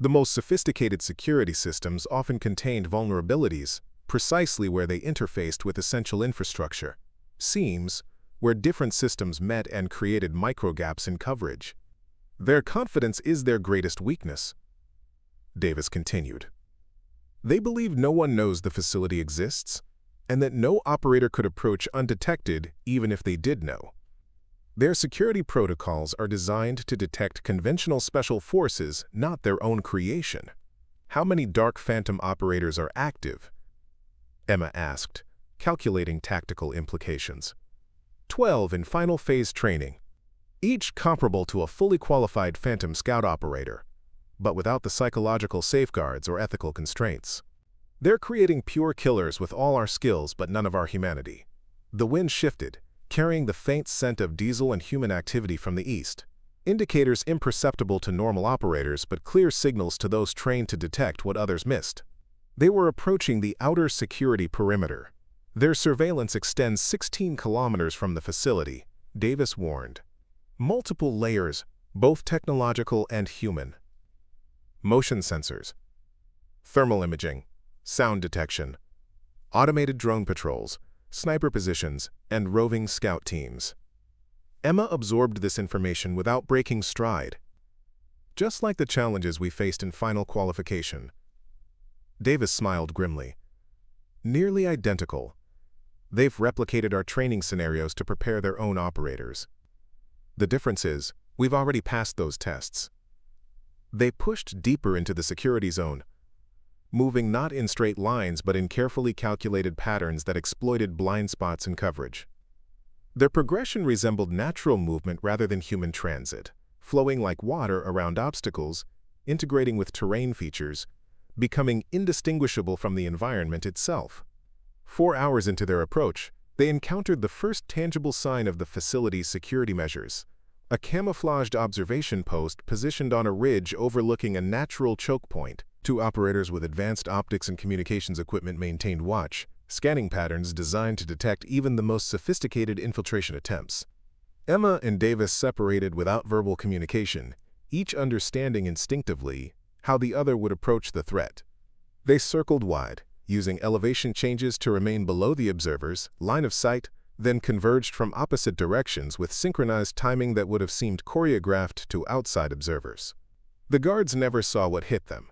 The most sophisticated security systems often contained vulnerabilities, precisely where they interfaced with essential infrastructure, seams, where different systems met and created microgaps in coverage. Their confidence is their greatest weakness, Davis continued. They believe no one knows the facility exists, and that no operator could approach undetected even if they did know. Their security protocols are designed to detect conventional special forces, not their own creation. How many Dark Phantom operators are active? Emma asked, calculating tactical implications. 12 in final phase training, each comparable to a fully qualified Phantom Scout operator, but without the psychological safeguards or ethical constraints. They're creating pure killers with all our skills but none of our humanity. The wind shifted, carrying the faint scent of diesel and human activity from the east. Indicators imperceptible to normal operators but clear signals to those trained to detect what others missed. They were approaching the outer security perimeter. Their surveillance extends 16 kilometers from the facility, Davis warned. Multiple layers, both technological and human. Motion sensors, thermal imaging, sound detection, automated drone patrols, sniper positions, and roving scout teams. Emma absorbed this information without breaking stride. Just like the challenges we faced in final qualification. Davis smiled grimly. Nearly identical. They've replicated our training scenarios to prepare their own operators. The difference is, we've already passed those tests. They pushed deeper into the security zone, moving not in straight lines but in carefully calculated patterns that exploited blind spots in coverage. Their progression resembled natural movement rather than human transit, flowing like water around obstacles, integrating with terrain features, becoming indistinguishable from the environment itself. 4 hours into their approach, they encountered the first tangible sign of the facility's security measures. A camouflaged observation post positioned on a ridge overlooking a natural choke point. 2 operators with advanced optics and communications equipment maintained watch, scanning patterns designed to detect even the most sophisticated infiltration attempts. Emma and Davis separated without verbal communication, each understanding instinctively how the other would approach the threat. They circled wide, using elevation changes to remain below the observer's line of sight, then converged from opposite directions with synchronized timing that would have seemed choreographed to outside observers. The guards never saw what hit them.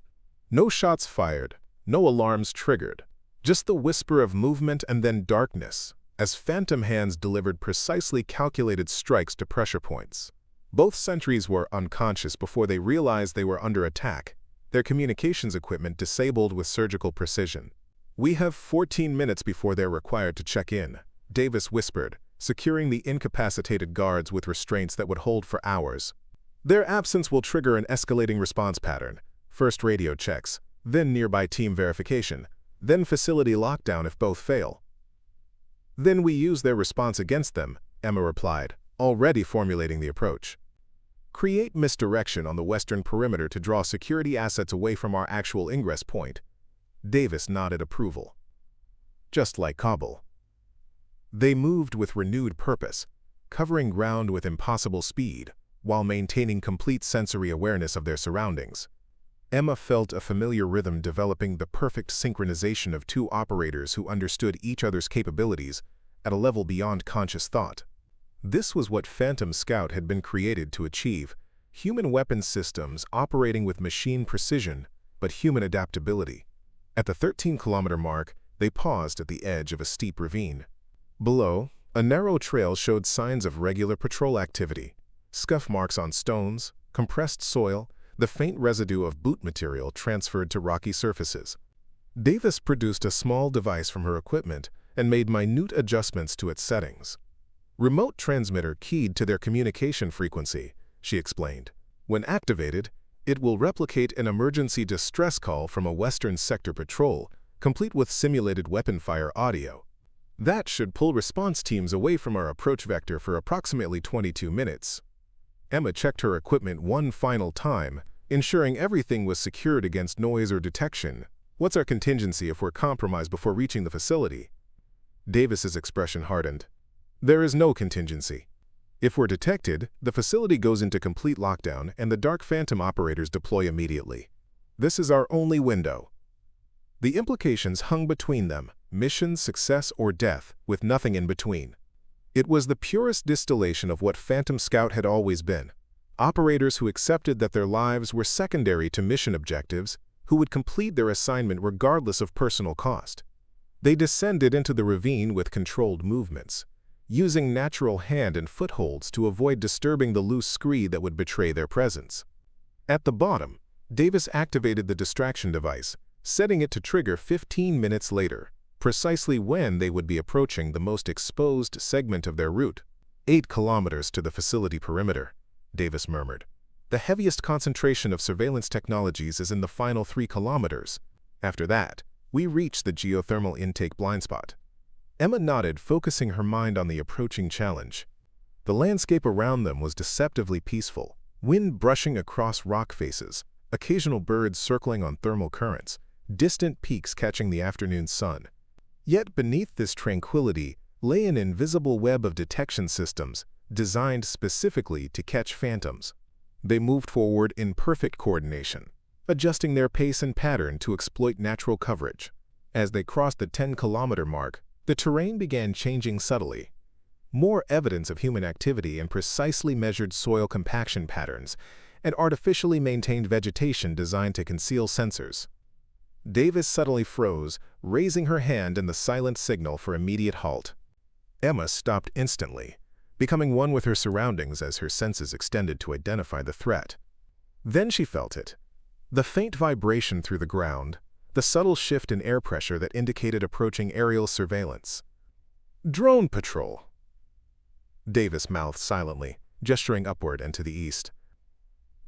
No shots fired, no alarms triggered, just the whisper of movement and then darkness, as phantom hands delivered precisely calculated strikes to pressure points. Both sentries were unconscious before they realized they were under attack, their communications equipment disabled with surgical precision. "We have 14 minutes before they're required to check in," Davis whispered, securing the incapacitated guards with restraints that would hold for hours. "Their absence will trigger an escalating response pattern. First radio checks, then nearby team verification, then facility lockdown if both fail." "Then we use their response against them," Emma replied, already formulating the approach. "Create misdirection on the western perimeter to draw security assets away from our actual ingress point." Davis nodded approval. Just like Kabul. They moved with renewed purpose, covering ground with impossible speed, while maintaining complete sensory awareness of their surroundings. Emma felt a familiar rhythm developing, the perfect synchronization of 2 operators who understood each other's capabilities at a level beyond conscious thought. This was what Phantom Scout had been created to achieve, human weapons systems operating with machine precision but human adaptability. At the 13-kilometer mark, they paused at the edge of a steep ravine. Below, a narrow trail showed signs of regular patrol activity, scuff marks on stones, compressed soil, the faint residue of boot material transferred to rocky surfaces. Davis produced a small device from her equipment and made minute adjustments to its settings. "Remote transmitter keyed to their communication frequency," she explained. "When activated, it will replicate an emergency distress call from a Western sector patrol, complete with simulated weapon fire audio. That should pull response teams away from our approach vector for approximately 22 minutes. Emma checked her equipment one final time, ensuring everything was secured against noise or detection. "What's our contingency if we're compromised before reaching the facility?" Davis's expression hardened. "There is no contingency. If we're detected, the facility goes into complete lockdown and the Dark Phantom operators deploy immediately. This is our only window." The implications hung between them, mission, success, or death, with nothing in between. It was the purest distillation of what Phantom Scout had always been. Operators who accepted that their lives were secondary to mission objectives, who would complete their assignment regardless of personal cost. They descended into the ravine with controlled movements, using natural hand and footholds to avoid disturbing the loose scree that would betray their presence. At the bottom, Davis activated the distraction device, setting it to trigger 15 minutes later, precisely when they would be approaching the most exposed segment of their route. 8 kilometers to the facility perimeter, Davis murmured. The heaviest concentration of surveillance technologies is in the final 3 kilometers. After that, we reach the geothermal intake blind spot. Emma nodded, focusing her mind on the approaching challenge. The landscape around them was deceptively peaceful, wind brushing across rock faces, occasional birds circling on thermal currents, distant peaks catching the afternoon sun. Yet beneath this tranquility lay an invisible web of detection systems designed specifically to catch phantoms. They moved forward in perfect coordination, adjusting their pace and pattern to exploit natural coverage. As they crossed the 10-kilometer mark, the terrain began changing subtly. More evidence of human activity and precisely measured soil compaction patterns, and artificially maintained vegetation designed to conceal sensors. Davis suddenly froze, raising her hand in the silent signal for immediate halt. Emma stopped instantly, becoming one with her surroundings as her senses extended to identify the threat. Then she felt it. The faint vibration through the ground, the subtle shift in air pressure that indicated approaching aerial surveillance. "Drone patrol," Davis mouthed silently, gesturing upward and to the east.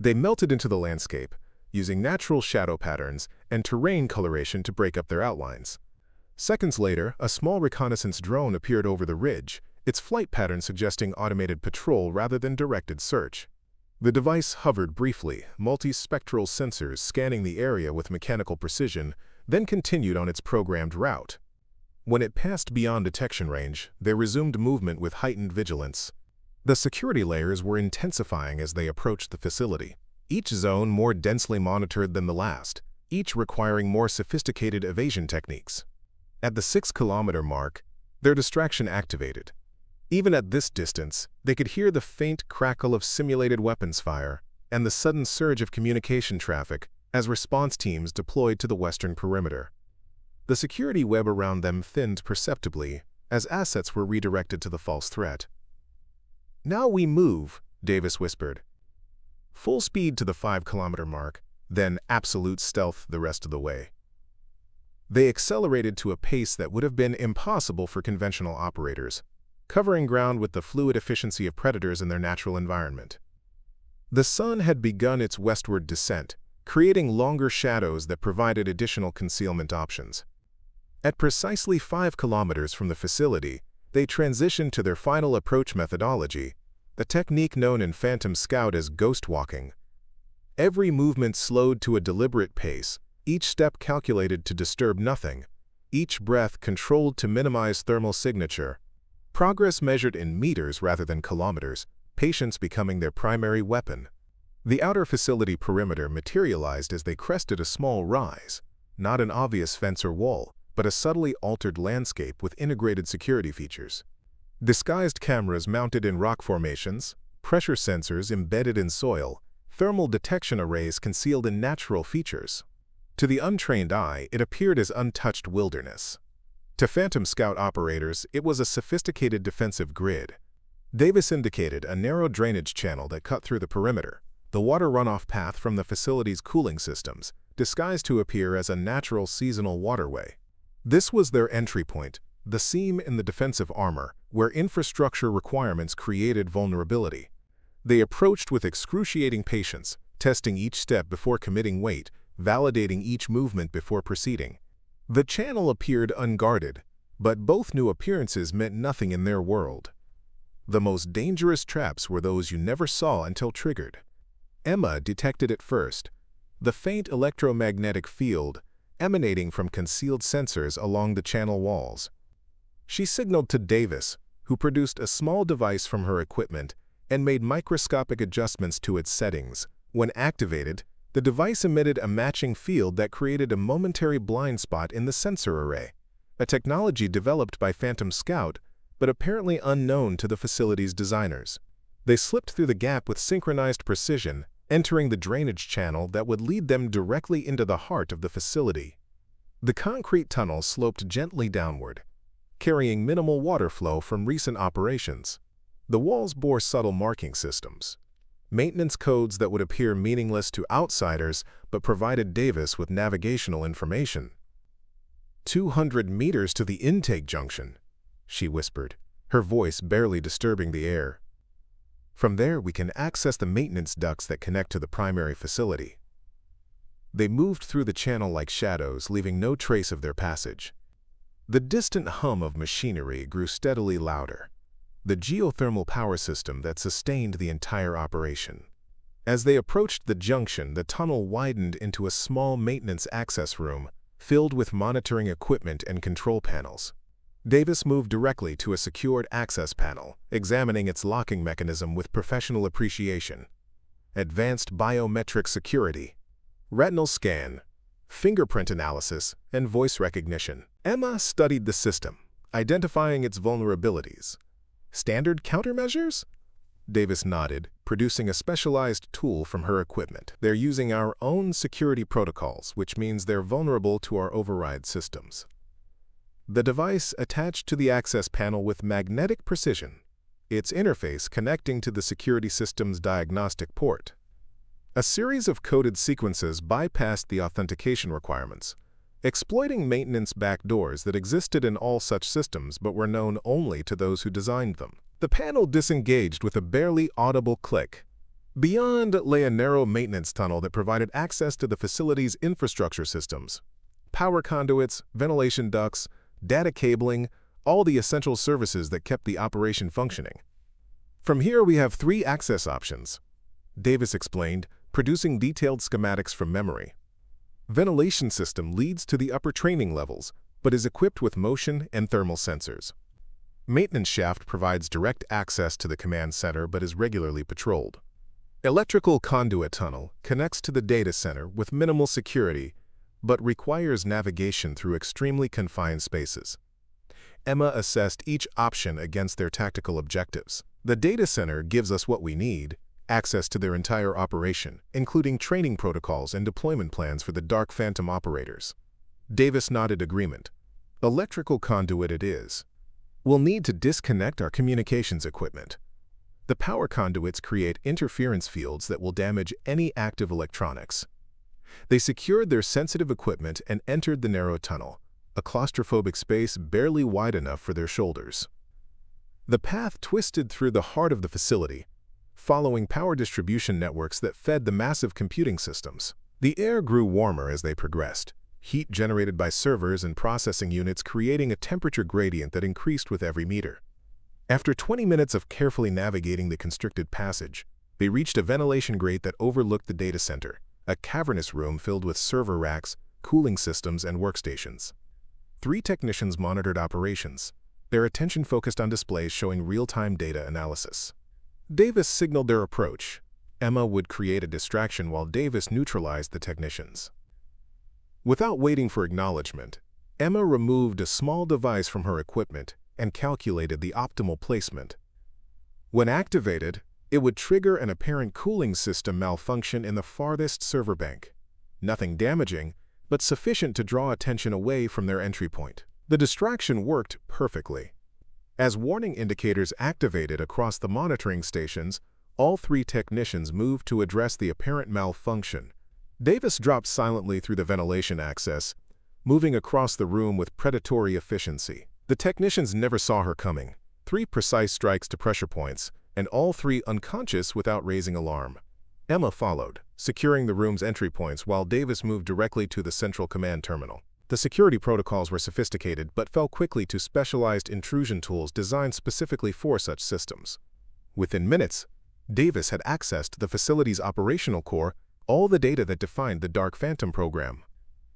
They melted into the landscape, using natural shadow patterns and terrain coloration to break up their outlines. Seconds later, a small reconnaissance drone appeared over the ridge, its flight pattern suggesting automated patrol rather than directed search. The device hovered briefly, multispectral sensors scanning the area with mechanical precision, then continued on its programmed route. When it passed beyond detection range, they resumed movement with heightened vigilance. The security layers were intensifying as they approached the facility, each zone more densely monitored than the last, each requiring more sophisticated evasion techniques. At the 6-kilometer mark, their distraction activated. Even at this distance, they could hear the faint crackle of simulated weapons fire and the sudden surge of communication traffic as response teams deployed to the western perimeter. The security web around them thinned perceptibly as assets were redirected to the false threat. "Now we move," Davis whispered. Full speed to the 5-kilometer mark, then absolute stealth the rest of the way. They accelerated to a pace that would have been impossible for conventional operators, covering ground with the fluid efficiency of predators in their natural environment. The sun had begun its westward descent, creating longer shadows that provided additional concealment options. At precisely 5 kilometers from the facility, they transitioned to their final approach methodology, a technique known in Phantom Scout as ghost walking. Every movement slowed to a deliberate pace, each step calculated to disturb nothing, each breath controlled to minimize thermal signature. Progress measured in meters rather than kilometers, patience becoming their primary weapon. The outer facility perimeter materialized as they crested a small rise, not an obvious fence or wall, but a subtly altered landscape with integrated security features. Disguised cameras mounted in rock formations, pressure sensors embedded in soil, thermal detection arrays concealed in natural features. To the untrained eye, it appeared as untouched wilderness. To Phantom Scout operators, it was a sophisticated defensive grid. Davis indicated a narrow drainage channel that cut through the perimeter, the water runoff path from the facility's cooling systems, disguised to appear as a natural seasonal waterway. This was their entry point, the seam in the defensive armor, where infrastructure requirements created vulnerability. They approached with excruciating patience, testing each step before committing weight, validating each movement before proceeding. The channel appeared unguarded, but both new appearances meant nothing in their world. The most dangerous traps were those you never saw until triggered. Emma detected it first, the faint electromagnetic field emanating from concealed sensors along the channel walls. She signaled to Davis, who produced a small device from her equipment and made microscopic adjustments to its settings. When activated, the device emitted a matching field that created a momentary blind spot in the sensor array, a technology developed by Phantom Scout but apparently unknown to the facility's designers. They slipped through the gap with synchronized precision, entering the drainage channel that would lead them directly into the heart of the facility. The concrete tunnel sloped gently downward, carrying minimal water flow from recent operations. The walls bore subtle marking systems, maintenance codes that would appear meaningless to outsiders but provided Davis with navigational information. 200 meters to the intake junction, she whispered, her voice barely disturbing the air. From there, we can access the maintenance ducts that connect to the primary facility. They moved through the channel like shadows, leaving no trace of their passage. The distant hum of machinery grew steadily louder, the geothermal power system that sustained the entire operation. As they approached the junction, the tunnel widened into a small maintenance access room filled with monitoring equipment and control panels. Davis moved directly to a secured access panel, examining its locking mechanism with professional appreciation. Advanced biometric security, retinal scan, fingerprint analysis, and voice recognition. Emma studied the system, identifying its vulnerabilities. Standard countermeasures? Davis nodded, producing a specialized tool from her equipment. They're using our own security protocols, which means they're vulnerable to our override systems. The device attached to the access panel with magnetic precision, its interface connecting to the security system's diagnostic port. A series of coded sequences bypassed the authentication requirements, exploiting maintenance backdoors that existed in all such systems but were known only to those who designed them. The panel disengaged with a barely audible click. Beyond lay a narrow maintenance tunnel that provided access to the facility's infrastructure systems. Power conduits, ventilation ducts, data cabling, all the essential services that kept the operation functioning. From here we have 3 access options, Davis explained, producing detailed schematics from memory. Ventilation system leads to the upper training levels, but is equipped with motion and thermal sensors. Maintenance shaft provides direct access to the command center but is regularly patrolled. Electrical conduit tunnel connects to the data center with minimal security but requires navigation through extremely confined spaces. Emma assessed each option against their tactical objectives. The data center gives us what we need, access to their entire operation, including training protocols and deployment plans for the Dark Phantom operators. Davis nodded agreement. Electrical conduit it is. We'll need to disconnect our communications equipment. The power conduits create interference fields that will damage any active electronics. They secured their sensitive equipment and entered the narrow tunnel, a claustrophobic space barely wide enough for their shoulders. The path twisted through the heart of the facility, following power distribution networks that fed the massive computing systems. The air grew warmer as they progressed, heat generated by servers and processing units creating a temperature gradient that increased with every meter. After 20 minutes of carefully navigating the constricted passage, they reached a ventilation grate that overlooked the data center, a cavernous room filled with server racks, cooling systems, and workstations. 3 technicians monitored operations, their attention focused on displays showing real-time data analysis. Davis signaled their approach. Emma would create a distraction while Davis neutralized the technicians. Without waiting for acknowledgement, Emma removed a small device from her equipment and calculated the optimal placement. When activated, it would trigger an apparent cooling system malfunction in the farthest server bank. Nothing damaging, but sufficient to draw attention away from their entry point. The distraction worked perfectly. As warning indicators activated across the monitoring stations, all 3 technicians moved to address the apparent malfunction. Davis dropped silently through the ventilation access, moving across the room with predatory efficiency. The technicians never saw her coming. 3 precise strikes to pressure points, and all 3 unconscious without raising alarm. Emma followed, securing the room's entry points while Davis moved directly to the central command terminal. The security protocols were sophisticated but fell quickly to specialized intrusion tools designed specifically for such systems. Within minutes, Davis had accessed the facility's operational core, all the data that defined the Dark Phantom program.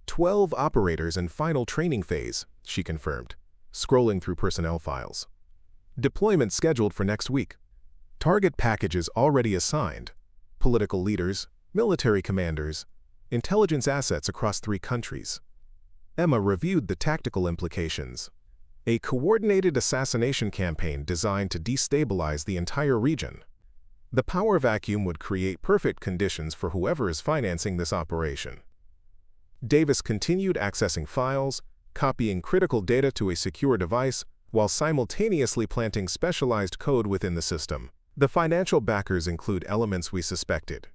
12 operators in final training phase, she confirmed, scrolling through personnel files. Deployment scheduled for next week. Target packages already assigned. Political leaders, military commanders, intelligence assets across 3 countries. Emma reviewed the tactical implications. A coordinated assassination campaign designed to destabilize the entire region. The power vacuum would create perfect conditions for whoever is financing this operation. Davis continued accessing files, copying critical data to a secure device, while simultaneously planting specialized code within the system. The financial backers include elements we suspected: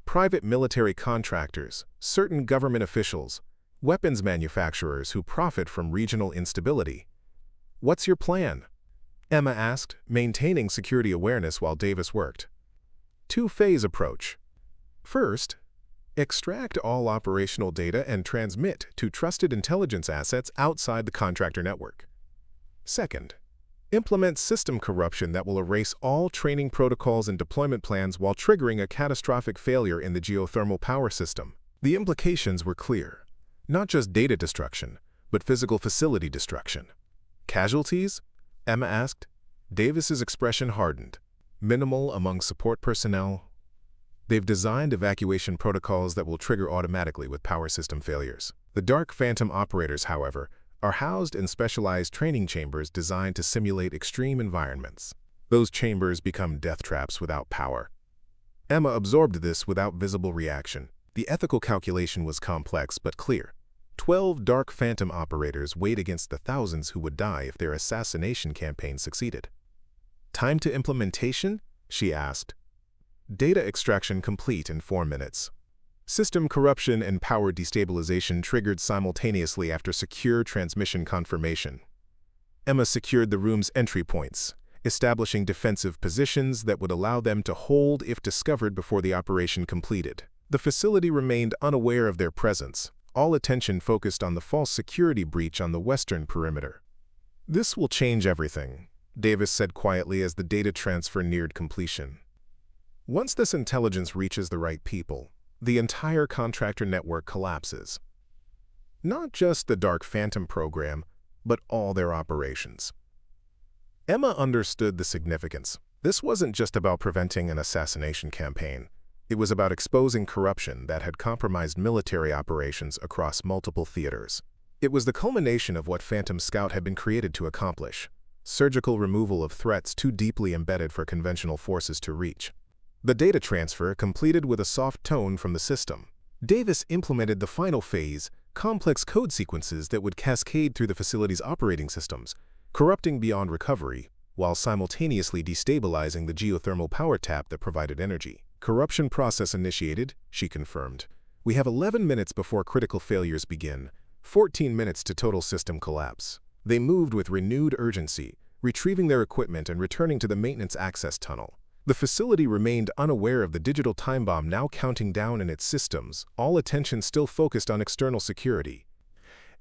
private military contractors, certain government officials, weapons manufacturers who profit from regional instability. "What's your plan?" Emma asked, maintaining security awareness while Davis worked. Two-phase approach. First, extract all operational data and transmit to trusted intelligence assets outside the contractor network. Second, implement system corruption that will erase all training protocols and deployment plans while triggering a catastrophic failure in the geothermal power system. The implications were clear. Not just data destruction, but physical facility destruction. Casualties? Emma asked. Davis's expression hardened. Minimal among support personnel. They've designed evacuation protocols that will trigger automatically with power system failures. The Dark Phantom operators, however, are housed in specialized training chambers designed to simulate extreme environments. Those chambers become death traps without power. Emma absorbed this without visible reaction. The ethical calculation was complex but clear. 12 Dark Phantom operators weighed against the thousands who would die if their assassination campaign succeeded. "Time to implementation?" she asked. Data extraction complete in 4 minutes. System corruption and power destabilization triggered simultaneously after secure transmission confirmation. Emma secured the room's entry points, establishing defensive positions that would allow them to hold if discovered before the operation completed. The facility remained unaware of their presence, all attention focused on the false security breach on the western perimeter. "This will change everything," Davis said quietly as the data transfer neared completion. "Once this intelligence reaches the right people, the entire contractor network collapses. Not just the Dark Phantom program, but all their operations." Emma understood the significance. This wasn't just about preventing an assassination campaign. It was about exposing corruption that had compromised military operations across multiple theaters. It was the culmination of what Phantom Scout had been created to accomplish: surgical removal of threats too deeply embedded for conventional forces to reach. The data transfer completed with a soft tone from the system. Davis implemented the final phase, complex code sequences that would cascade through the facility's operating systems, corrupting beyond recovery, while simultaneously destabilizing the geothermal power tap that provided energy. "Corruption process initiated," she confirmed. "We have 11 minutes before critical failures begin, 14 minutes to total system collapse." They moved with renewed urgency, retrieving their equipment and returning to the maintenance access tunnel. The facility remained unaware of the digital time bomb now counting down in its systems, all attention still focused on external security.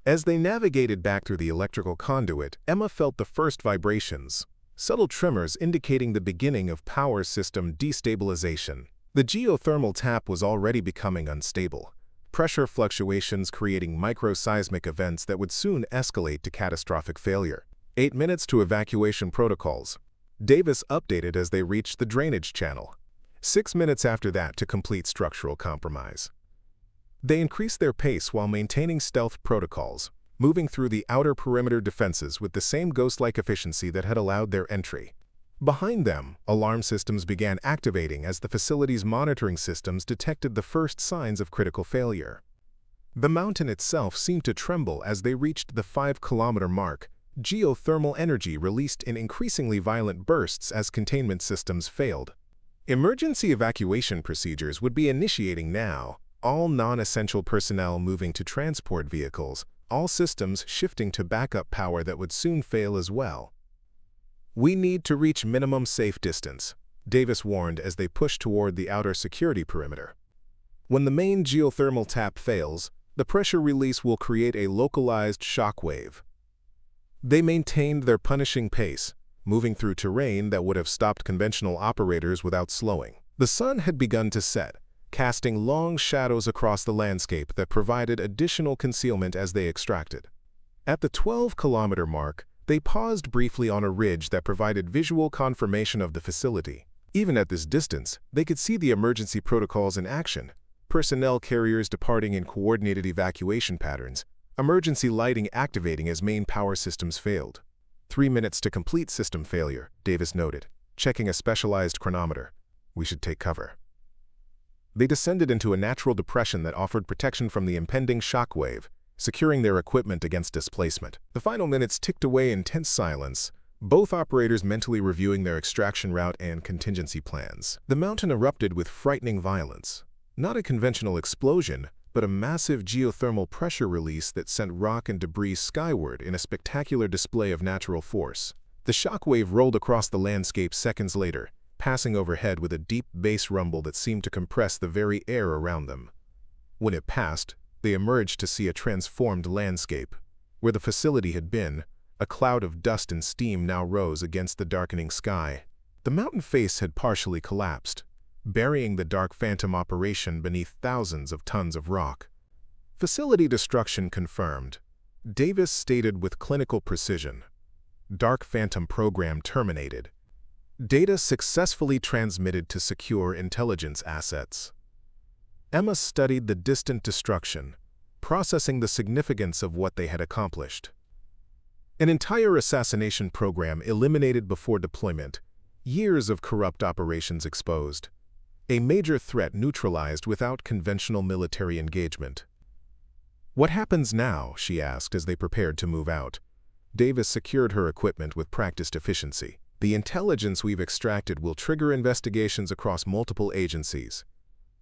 As they navigated back through the electrical conduit, Emma felt the first vibrations, subtle tremors indicating the beginning of power system destabilization. The geothermal tap was already becoming unstable, pressure fluctuations creating microseismic events that would soon escalate to catastrophic failure. 8 minutes to evacuation protocols. Davis updated as they reached the drainage channel. 6 minutes after that to complete structural compromise. They increased their pace while maintaining stealth protocols, moving through the outer perimeter defenses with the same ghost-like efficiency that had allowed their entry. Behind them, alarm systems began activating as the facility's monitoring systems detected the first signs of critical failure. The mountain itself seemed to tremble as they reached the 5-kilometer mark, geothermal energy released in increasingly violent bursts as containment systems failed. Emergency evacuation procedures would be initiating now, all non-essential personnel moving to transport vehicles, all systems shifting to backup power that would soon fail as well. "We need to reach minimum safe distance," Davis warned as they pushed toward the outer security perimeter. "When the main geothermal tap fails, the pressure release will create a localized shock wave." They maintained their punishing pace, moving through terrain that would have stopped conventional operators without slowing. The sun had begun to set, casting long shadows across the landscape that provided additional concealment as they extracted. At the 12-kilometer mark, they paused briefly on a ridge that provided visual confirmation of the facility. Even at this distance, they could see the emergency protocols in action: personnel carriers departing in coordinated evacuation patterns, emergency lighting activating as main power systems failed. 3 minutes to complete system failure, Davis noted, checking a specialized chronometer. We should take cover. They descended into a natural depression that offered protection from the impending shock wave, securing their equipment against displacement. The final minutes ticked away in tense silence, both operators mentally reviewing their extraction route and contingency plans. The mountain erupted with frightening violence. Not a conventional explosion, but a massive geothermal pressure release that sent rock and debris skyward in a spectacular display of natural force. The shockwave rolled across the landscape seconds later, passing overhead with a deep bass rumble that seemed to compress the very air around them. When it passed, they emerged to see a transformed landscape. Where the facility had been, a cloud of dust and steam now rose against the darkening sky. The mountain face had partially collapsed, burying the Dark Phantom operation beneath thousands of tons of rock. Facility destruction confirmed. Davis stated with clinical precision. Dark Phantom program terminated. Data successfully transmitted to secure intelligence assets. Emma studied the distant destruction, processing the significance of what they had accomplished. An entire assassination program eliminated before deployment, years of corrupt operations exposed. A major threat neutralized without conventional military engagement. What happens now? She asked as they prepared to move out. Davis secured her equipment with practiced efficiency. The intelligence we've extracted will trigger investigations across multiple agencies.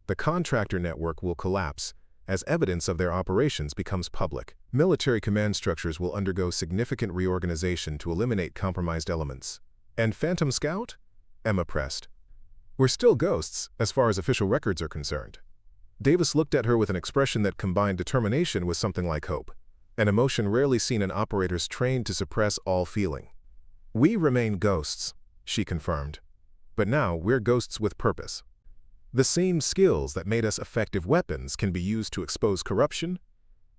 The contractor network will collapse as evidence of their operations becomes public. Military command structures will undergo significant reorganization to eliminate compromised elements. And Phantom Scout? Emma pressed. We're still ghosts, as far as official records are concerned. Davis looked at her with an expression that combined determination with something like hope, an emotion rarely seen in operators trained to suppress all feeling. We remain ghosts, she confirmed. But now we're ghosts with purpose. The same skills that made us effective weapons can be used to expose corruption,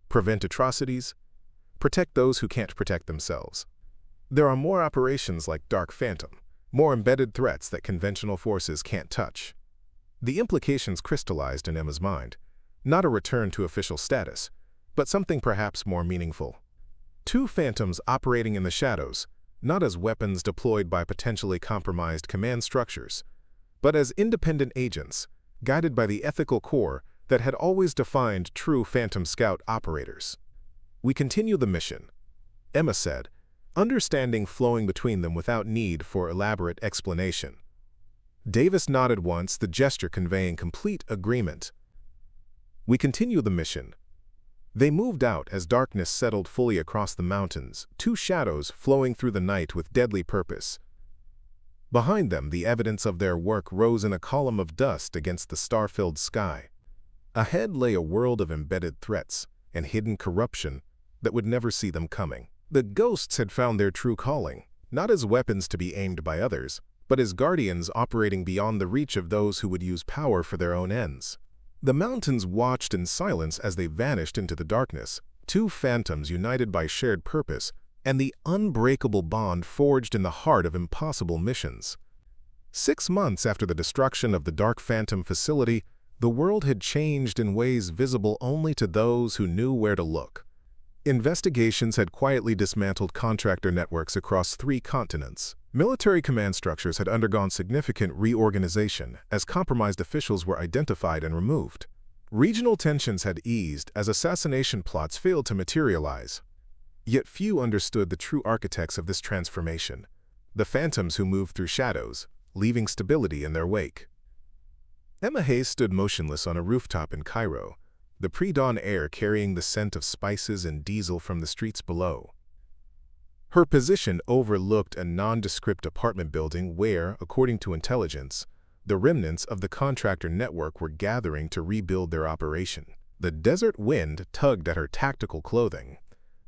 prevent atrocities, protect those who can't protect themselves. There are more operations like Dark Phantom, more embedded threats that conventional forces can't touch. The implications crystallized in Emma's mind, not a return to official status, but something perhaps more meaningful. Two Phantoms operating in the shadows, not as weapons deployed by potentially compromised command structures, but as independent agents, guided by the ethical core that had always defined true Phantom Scout operators. We continue the mission, Emma said, understanding flowing between them without need for elaborate explanation. Davis nodded once, the gesture conveying complete agreement. We continue the mission. They moved out as darkness settled fully across the mountains, two shadows flowing through the night with deadly purpose. Behind them, the evidence of their work rose in a column of dust against the star-filled sky. Ahead lay a world of embedded threats and hidden corruption that would never see them coming. The ghosts had found their true calling, not as weapons to be aimed by others, but as guardians operating beyond the reach of those who would use power for their own ends. The mountains watched in silence as they vanished into the darkness, two phantoms united by shared purpose and the unbreakable bond forged in the heart of impossible missions. 6 months after the destruction of the Dark Phantom facility, the world had changed in ways visible only to those who knew where to look. Investigations had quietly dismantled contractor networks across 3 continents. Military command structures had undergone significant reorganization as compromised officials were identified and removed. Regional tensions had eased as assassination plots failed to materialize. Yet few understood the true architects of this transformation, the phantoms who moved through shadows, leaving stability in their wake. Emma Hayes stood motionless on a rooftop in Cairo, the pre-dawn air carrying the scent of spices and diesel from the streets below. Her position overlooked a nondescript apartment building where, according to intelligence, the remnants of the contractor network were gathering to rebuild their operation. The desert wind tugged at her tactical clothing,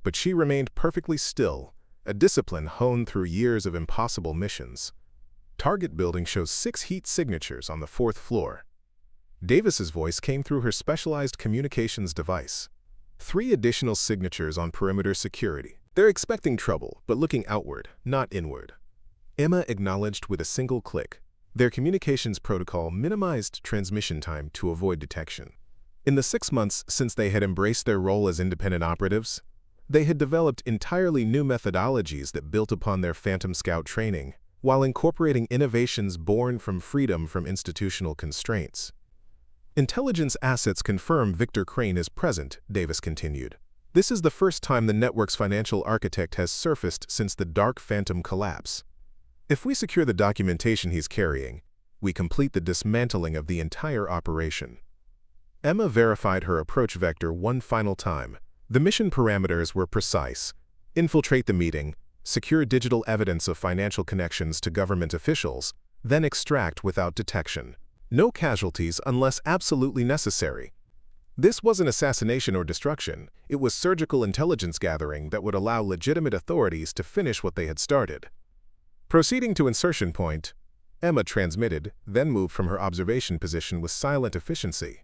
but she remained perfectly still, a discipline honed through years of impossible missions. Target building shows 6 heat signatures on the 4th floor. Davis's voice came through her specialized communications device. 3 additional signatures on perimeter security. They're expecting trouble, but looking outward, not inward. Emma acknowledged with a single click. Their communications protocol minimized transmission time to avoid detection. In the 6 months since they had embraced their role as independent operatives, they had developed entirely new methodologies that built upon their Phantom Scout training, while incorporating innovations born from freedom from institutional constraints. Intelligence assets confirm Victor Crane is present, Davis continued. This is the first time the network's financial architect has surfaced since the Dark Phantom collapse. If we secure the documentation he's carrying, we complete the dismantling of the entire operation. Emma verified her approach vector one final time. The mission parameters were precise: infiltrate the meeting, secure digital evidence of financial connections to government officials, then extract without detection. No casualties unless absolutely necessary. This wasn't assassination or destruction, it was surgical intelligence gathering that would allow legitimate authorities to finish what they had started. Proceeding to insertion point, Emma transmitted, then moved from her observation position with silent efficiency.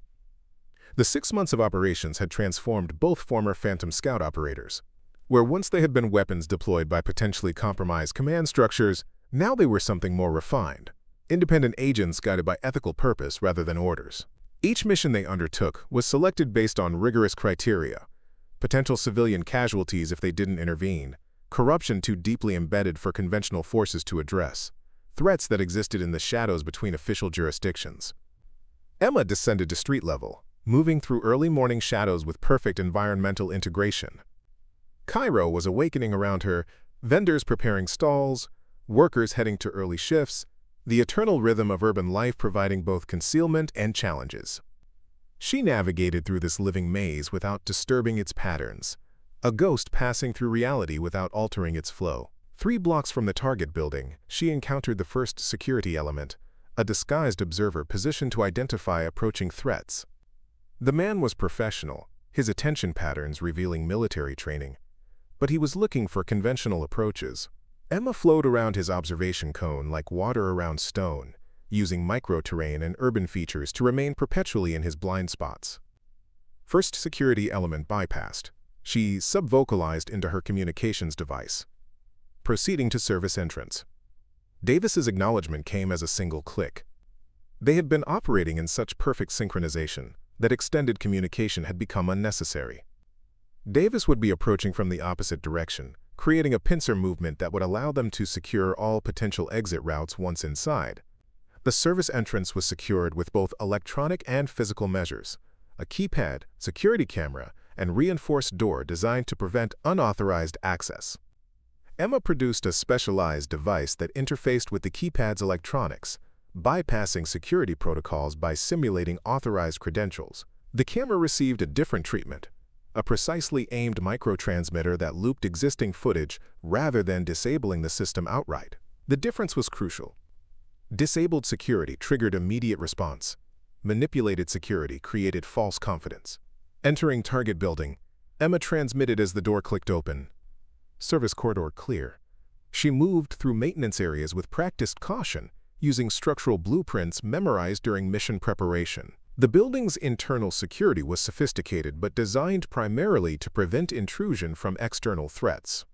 The 6 months of operations had transformed both former Phantom Scout operators. Where once they had been weapons deployed by potentially compromised command structures, now they were something more refined. Independent agents guided by ethical purpose rather than orders. Each mission they undertook was selected based on rigorous criteria: potential civilian casualties if they didn't intervene, corruption too deeply embedded for conventional forces to address, threats that existed in the shadows between official jurisdictions. Emma descended to street level, moving through early morning shadows with perfect environmental integration. Cairo was awakening around her, vendors preparing stalls, workers heading to early shifts, the eternal rhythm of urban life providing both concealment and challenges. She navigated through this living maze without disturbing its patterns, a ghost passing through reality without altering its flow. 3 blocks from the target building, she encountered the first security element, a disguised observer positioned to identify approaching threats. The man was professional, his attention patterns revealing military training, but he was looking for conventional approaches. Emma flowed around his observation cone like water around stone, using micro-terrain and urban features to remain perpetually in his blind spots. First security element bypassed, she subvocalized into her communications device. Proceeding to service entrance. Davis's acknowledgement came as a single click. They had been operating in such perfect synchronization that extended communication had become unnecessary. Davis would be approaching from the opposite direction, creating a pincer movement that would allow them to secure all potential exit routes once inside. The service entrance was secured with both electronic and physical measures: a keypad, security camera, and reinforced door designed to prevent unauthorized access. Emma produced a specialized device that interfaced with the keypad's electronics, bypassing security protocols by simulating authorized credentials. The camera received a different treatment, a precisely aimed microtransmitter that looped existing footage rather than disabling the system outright. The difference was crucial. Disabled security triggered immediate response. Manipulated security created false confidence. Entering target building, Emma transmitted as the door clicked open. Service corridor clear. She moved through maintenance areas with practiced caution, using structural blueprints memorized during mission preparation. The building's internal security was sophisticated but designed primarily to prevent intrusion from external threats.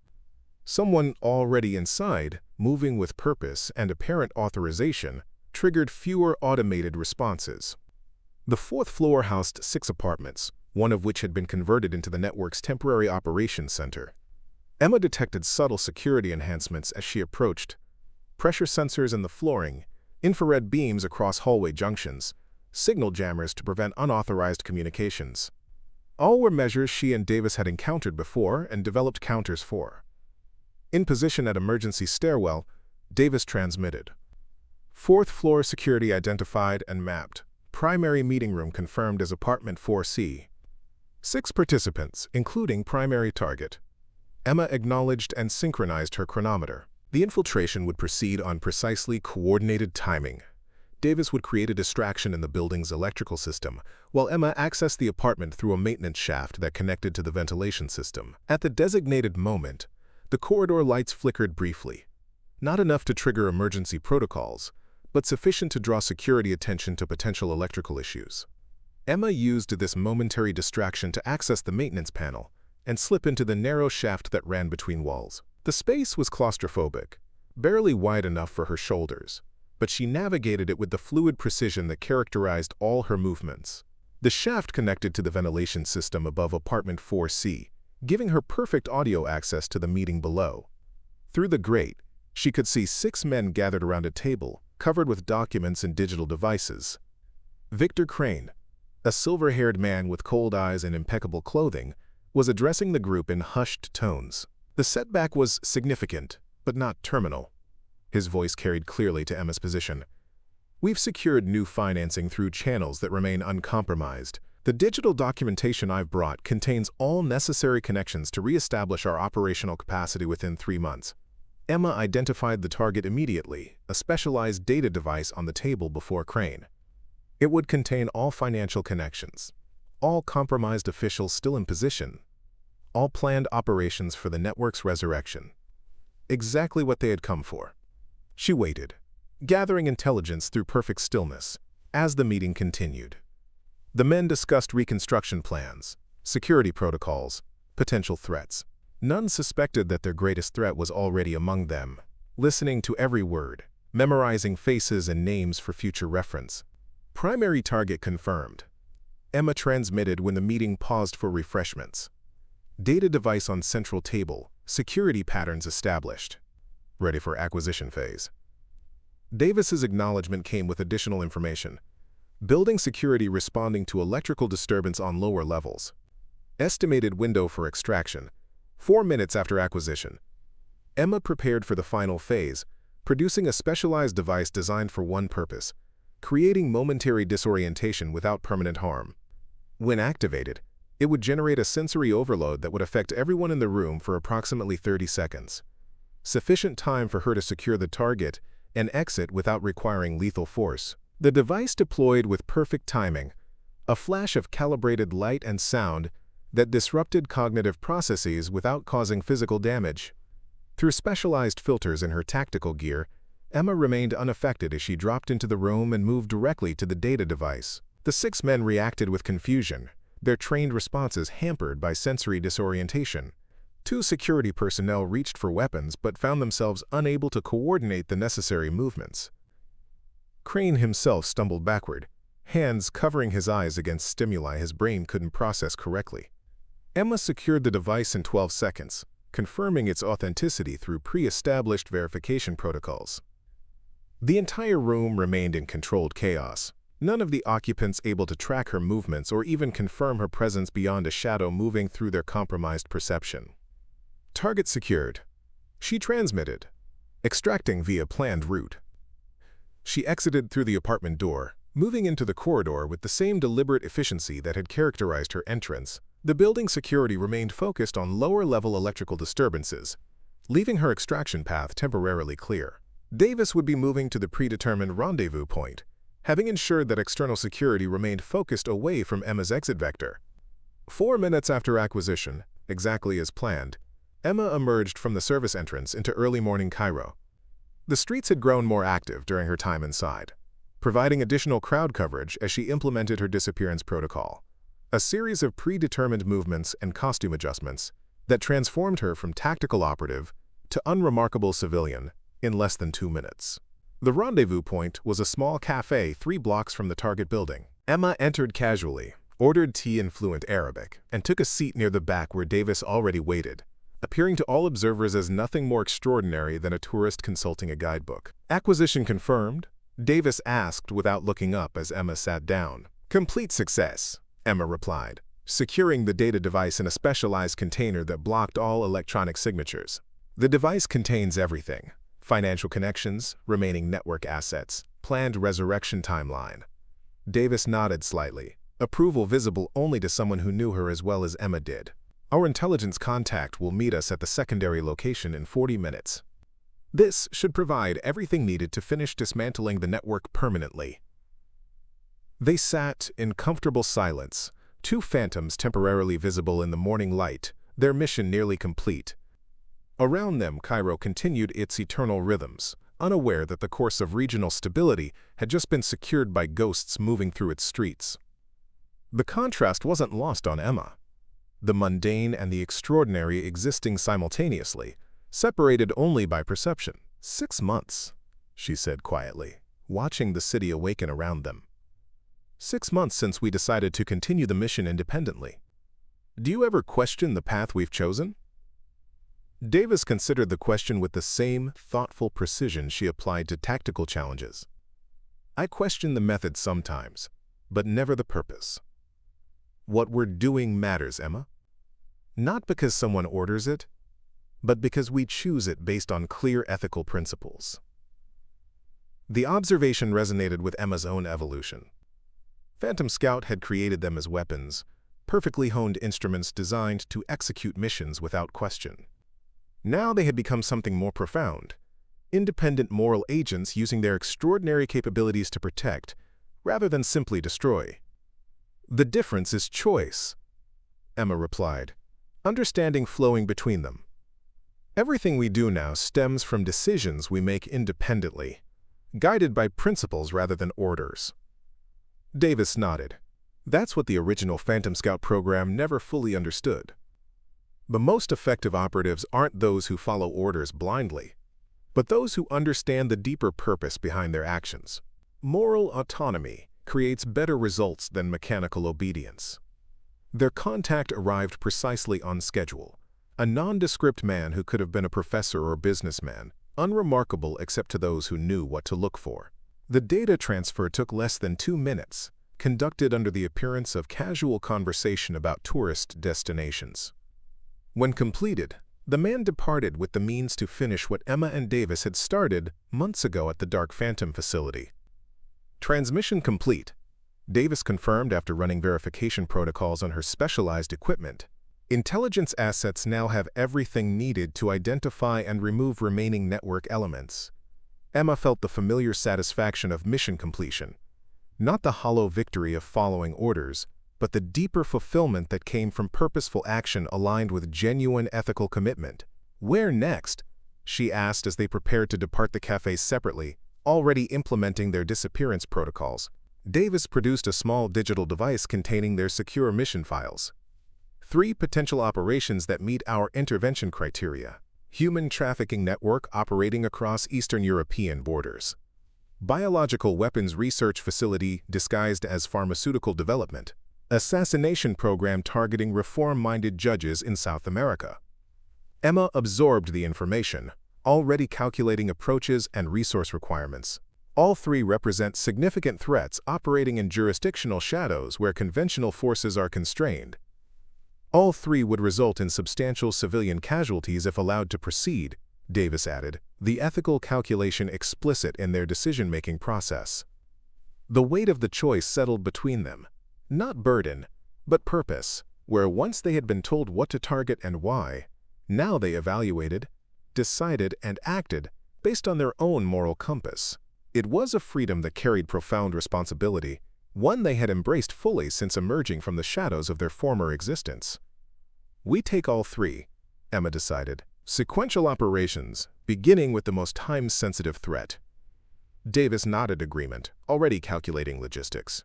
Someone already inside, moving with purpose and apparent authorization, triggered fewer automated responses. The 4th floor housed 6 apartments, one of which had been converted into the network's temporary operations center. Emma detected subtle security enhancements as she approached: pressure sensors in the flooring, infrared beams across hallway junctions, signal jammers to prevent unauthorized communications. All were measures she and Davis had encountered before and developed counters for. In position at emergency stairwell, Davis transmitted: 4th floor security identified and mapped. Primary meeting room confirmed as apartment 4C. 6 participants, including primary target. Emma acknowledged and synchronized her chronometer. The infiltration would proceed on precisely coordinated timing. Davis would create a distraction in the building's electrical system, while Emma accessed the apartment through a maintenance shaft that connected to the ventilation system. At the designated moment, the corridor lights flickered briefly. Not enough to trigger emergency protocols, but sufficient to draw security attention to potential electrical issues. Emma used this momentary distraction to access the maintenance panel and slip into the narrow shaft that ran between walls. The space was claustrophobic, barely wide enough for her shoulders, but she navigated it with the fluid precision that characterized all her movements. The shaft connected to the ventilation system above apartment 4C, giving her perfect audio access to the meeting below. Through the grate, She could see 6 men gathered around a table, covered with documents and digital devices. Victor Crane, a silver-haired man with cold eyes and impeccable clothing, was addressing the group in hushed tones. The setback was significant, but not terminal. His voice carried clearly to Emma's position. We've secured new financing through channels that remain uncompromised. The digital documentation I've brought contains all necessary connections to re-establish our operational capacity within 3 months. Emma identified the target immediately, a specialized data device on the table before Crane. It would contain all financial connections, all compromised officials still in position, all planned operations for the network's resurrection. Exactly what they had come for. She waited, gathering intelligence through perfect stillness, as the meeting continued. The men discussed reconstruction plans, security protocols, potential threats. None suspected that their greatest threat was already among them, listening to every word, memorizing faces and names for future reference. Primary target confirmed. Emma transmitted when the meeting paused for refreshments. Data device on central table, security patterns established. Ready for acquisition phase. Davis's acknowledgement came with additional information. Building security responding to electrical disturbance on lower levels. Estimated window for extraction, 4 minutes after acquisition. Emma prepared for the final phase, producing a specialized device designed for one purpose, creating momentary disorientation without permanent harm. When activated, it would generate a sensory overload that would affect everyone in the room for approximately 30 seconds. Sufficient time for her to secure the target and exit without requiring lethal force. The device deployed with perfect timing, a flash of calibrated light and sound that disrupted cognitive processes without causing physical damage. Through specialized filters in her tactical gear, Emma remained unaffected as she dropped into the room and moved directly to the data device. The 6 men reacted with confusion, their trained responses hampered by sensory disorientation. 2 security personnel reached for weapons but found themselves unable to coordinate the necessary movements. Crane himself stumbled backward, hands covering his eyes against stimuli his brain couldn't process correctly. Emma secured the device in 12 seconds, confirming its authenticity through pre-established verification protocols. The entire room remained in controlled chaos, none of the occupants able to track her movements or even confirm her presence beyond a shadow moving through their compromised perception. Target secured. She transmitted, extracting via planned route. She exited through the apartment door, moving into the corridor with the same deliberate efficiency that had characterized her entrance. The building security remained focused on lower-level electrical disturbances, leaving her extraction path temporarily clear. Davis would be moving to the predetermined rendezvous point, having ensured that external security remained focused away from Emma's exit vector. 4 minutes after acquisition, exactly as planned, Emma emerged from the service entrance into early morning Cairo. The streets had grown more active during her time inside, providing additional crowd coverage as she implemented her disappearance protocol, a series of predetermined movements and costume adjustments that transformed her from tactical operative to unremarkable civilian in less than 2 minutes. The rendezvous point was a small cafe 3 blocks from the target building. Emma entered casually, ordered tea in fluent Arabic, and took a seat near the back where Davis already waited, appearing to all observers as nothing more extraordinary than a tourist consulting a guidebook. Acquisition confirmed, Davis asked without looking up as Emma sat down. Complete success, Emma replied, securing the data device in a specialized container that blocked all electronic signatures. The device contains everything: financial connections, remaining network assets, planned resurrection timeline. Davis nodded slightly, approval visible only to someone who knew her as well as Emma did. Our intelligence contact will meet us at the secondary location in 40 minutes. This should provide everything needed to finish dismantling the network permanently. They sat in comfortable silence, 2 phantoms temporarily visible in the morning light, their mission nearly complete. Around them, Cairo continued its eternal rhythms, unaware that the course of regional stability had just been secured by ghosts moving through its streets. The contrast wasn't lost on Emma. The mundane and the extraordinary existing simultaneously, separated only by perception. 6 months, she said quietly, watching the city awaken around them. 6 months since we decided to continue the mission independently. Do you ever question the path we've chosen? Davis considered the question with the same thoughtful precision she applied to tactical challenges. I question the method sometimes, but never the purpose. What we're doing matters, Emma. Not because someone orders it, but because we choose it based on clear ethical principles. The observation resonated with Emma's own evolution. Phantom Scout had created them as weapons, perfectly honed instruments designed to execute missions without question. Now they had become something more profound, independent moral agents using their extraordinary capabilities to protect, rather than simply destroy. The difference is choice, Emma replied, understanding flowing between them. Everything we do now stems from decisions we make independently, guided by principles rather than orders. Davis nodded. That's what the original Phantom Scout program never fully understood. The most effective operatives aren't those who follow orders blindly, but those who understand the deeper purpose behind their actions. Moral autonomy creates better results than mechanical obedience. Their contact arrived precisely on schedule. A nondescript man who could have been a professor or businessman, unremarkable except to those who knew what to look for. The data transfer took less than 2 minutes, conducted under the appearance of casual conversation about tourist destinations. When completed, the man departed with the means to finish what Emma and Davis had started months ago at the Dark Phantom facility. Transmission complete, Davis confirmed after running verification protocols on her specialized equipment. Intelligence assets now have everything needed to identify and remove remaining network elements. Emma felt the familiar satisfaction of mission completion. Not the hollow victory of following orders, but the deeper fulfillment that came from purposeful action aligned with genuine ethical commitment. Where next? She asked as they prepared to depart the cafe separately, already implementing their disappearance protocols. Davis produced a small digital device containing their secure mission files. 3 potential operations that meet our intervention criteria. Human trafficking network operating across Eastern European borders. Biological weapons research facility disguised as pharmaceutical development. Assassination program targeting reform-minded judges in South America. Emma absorbed the information, already calculating approaches and resource requirements. All 3 represent significant threats operating in jurisdictional shadows where conventional forces are constrained. All 3 would result in substantial civilian casualties if allowed to proceed, Davis added, the ethical calculation explicit in their decision-making process. The weight of the choice settled between them. Not burden, but purpose, where once they had been told what to target and why, now they evaluated, decided, and acted based on their own moral compass. It was a freedom that carried profound responsibility, one they had embraced fully since emerging from the shadows of their former existence. We take all 3, Emma decided. Sequential operations, beginning with the most time-sensitive threat. Davis nodded agreement, already calculating logistics.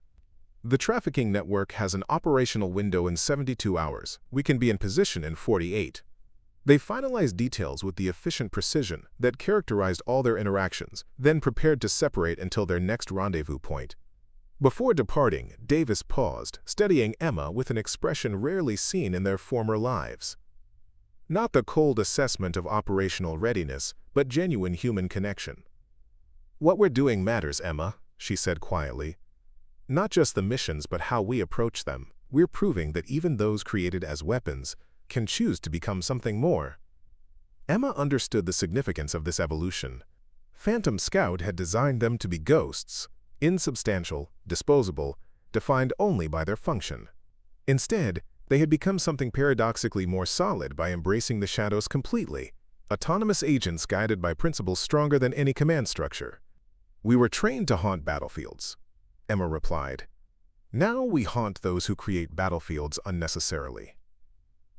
The trafficking network has an operational window in 72 hours. We can be in position in 48. They finalized details with the efficient precision that characterized all their interactions, then prepared to separate until their next rendezvous point. Before departing, Davis paused, studying Emma with an expression rarely seen in their former lives. Not the cold assessment of operational readiness, but genuine human connection. What we're doing matters, Emma, she said quietly. Not just the missions, but how we approach them. We're proving that even those created as weapons can choose to become something more. Emma understood the significance of this evolution. Phantom Scout had designed them to be ghosts, insubstantial, disposable, defined only by their function. Instead, they had become something paradoxically more solid by embracing the shadows completely, autonomous agents guided by principles stronger than any command structure. We were trained to haunt battlefields, Emma replied. Now we haunt those who create battlefields unnecessarily.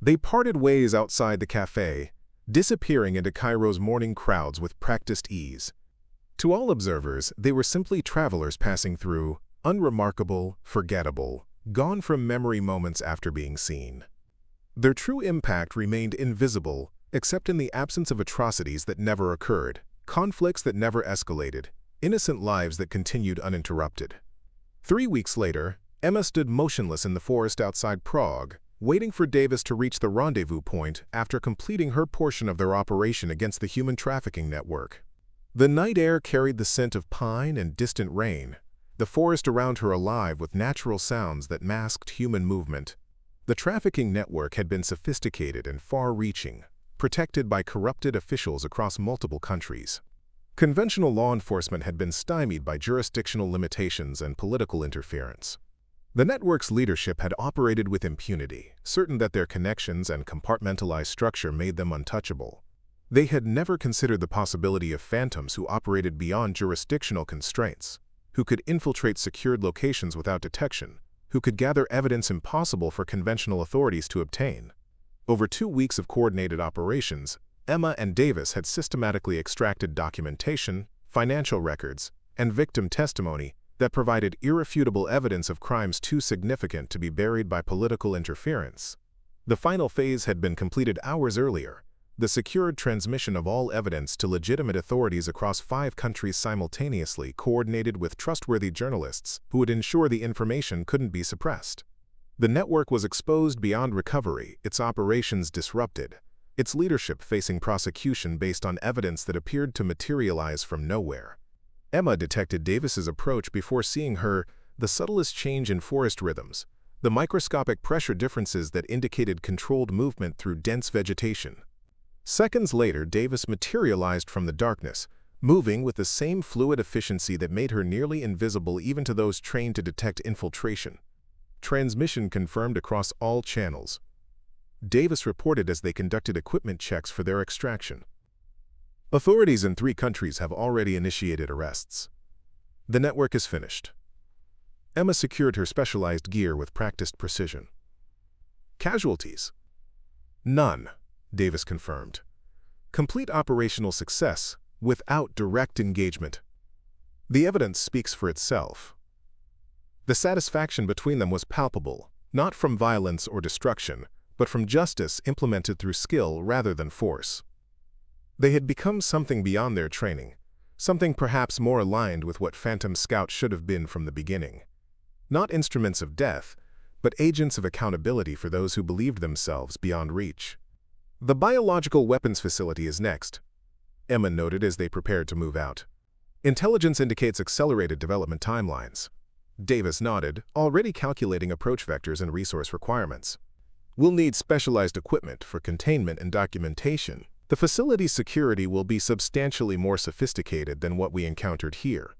They parted ways outside the cafe, disappearing into Cairo's morning crowds with practiced ease. To all observers, they were simply travelers passing through, unremarkable, forgettable, gone from memory moments after being seen. Their true impact remained invisible, except in the absence of atrocities that never occurred, conflicts that never escalated, innocent lives that continued uninterrupted. 3 weeks later, Emma stood motionless in the forest outside Prague, waiting for Davis to reach the rendezvous point after completing her portion of their operation against the human trafficking network. The night air carried the scent of pine and distant rain, the forest around her alive with natural sounds that masked human movement. The trafficking network had been sophisticated and far-reaching, protected by corrupted officials across multiple countries. Conventional law enforcement had been stymied by jurisdictional limitations and political interference. The network's leadership had operated with impunity, certain that their connections and compartmentalized structure made them untouchable. They had never considered the possibility of phantoms who operated beyond jurisdictional constraints, who could infiltrate secured locations without detection, who could gather evidence impossible for conventional authorities to obtain. Over 2 weeks of coordinated operations, Emma and Davis had systematically extracted documentation, financial records, and victim testimony that provided irrefutable evidence of crimes too significant to be buried by political interference. The final phase had been completed hours earlier, the secured transmission of all evidence to legitimate authorities across 5 countries simultaneously, coordinated with trustworthy journalists who would ensure the information couldn't be suppressed. The network was exposed beyond recovery, its operations disrupted, its leadership facing prosecution based on evidence that appeared to materialize from nowhere. Emma detected Davis's approach before seeing her, the subtlest change in forest rhythms, the microscopic pressure differences that indicated controlled movement through dense vegetation. Seconds later, Davis materialized from the darkness, moving with the same fluid efficiency that made her nearly invisible even to those trained to detect infiltration. Transmission confirmed across all channels. Davis reported as they conducted equipment checks for their extraction. Authorities in 3 countries have already initiated arrests. The network is finished. Emma secured her specialized gear with practiced precision. Casualties? None, Davis confirmed. Complete operational success without direct engagement. The evidence speaks for itself. The satisfaction between them was palpable, not from violence or destruction, but from justice implemented through skill rather than force. They had become something beyond their training, something perhaps more aligned with what Phantom Scouts should have been from the beginning. Not instruments of death, but agents of accountability for those who believed themselves beyond reach. The biological weapons facility is next, Emma noted as they prepared to move out. Intelligence indicates accelerated development timelines. Davis nodded, already calculating approach vectors and resource requirements. We'll need specialized equipment for containment and documentation. The facility's security will be substantially more sophisticated than what we encountered here.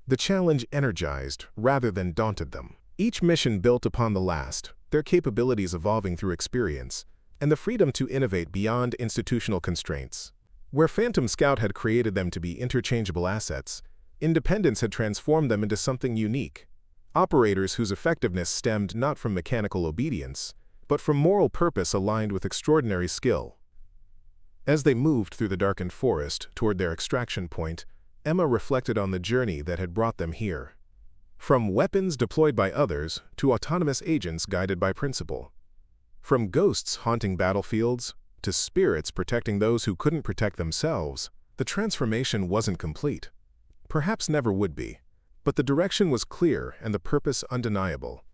The challenge energized rather than daunted them. Each mission built upon the last, their capabilities evolving through experience, and the freedom to innovate beyond institutional constraints. Where Phantom Scout had created them to be interchangeable assets, independence had transformed them into something unique. Operators whose effectiveness stemmed not from mechanical obedience, but from moral purpose aligned with extraordinary skill. As they moved through the darkened forest toward their extraction point, Emma reflected on the journey that had brought them here. From weapons deployed by others to autonomous agents guided by principle. From ghosts haunting battlefields to spirits protecting those who couldn't protect themselves, the transformation wasn't complete. Perhaps never would be, but the direction was clear and the purpose undeniable.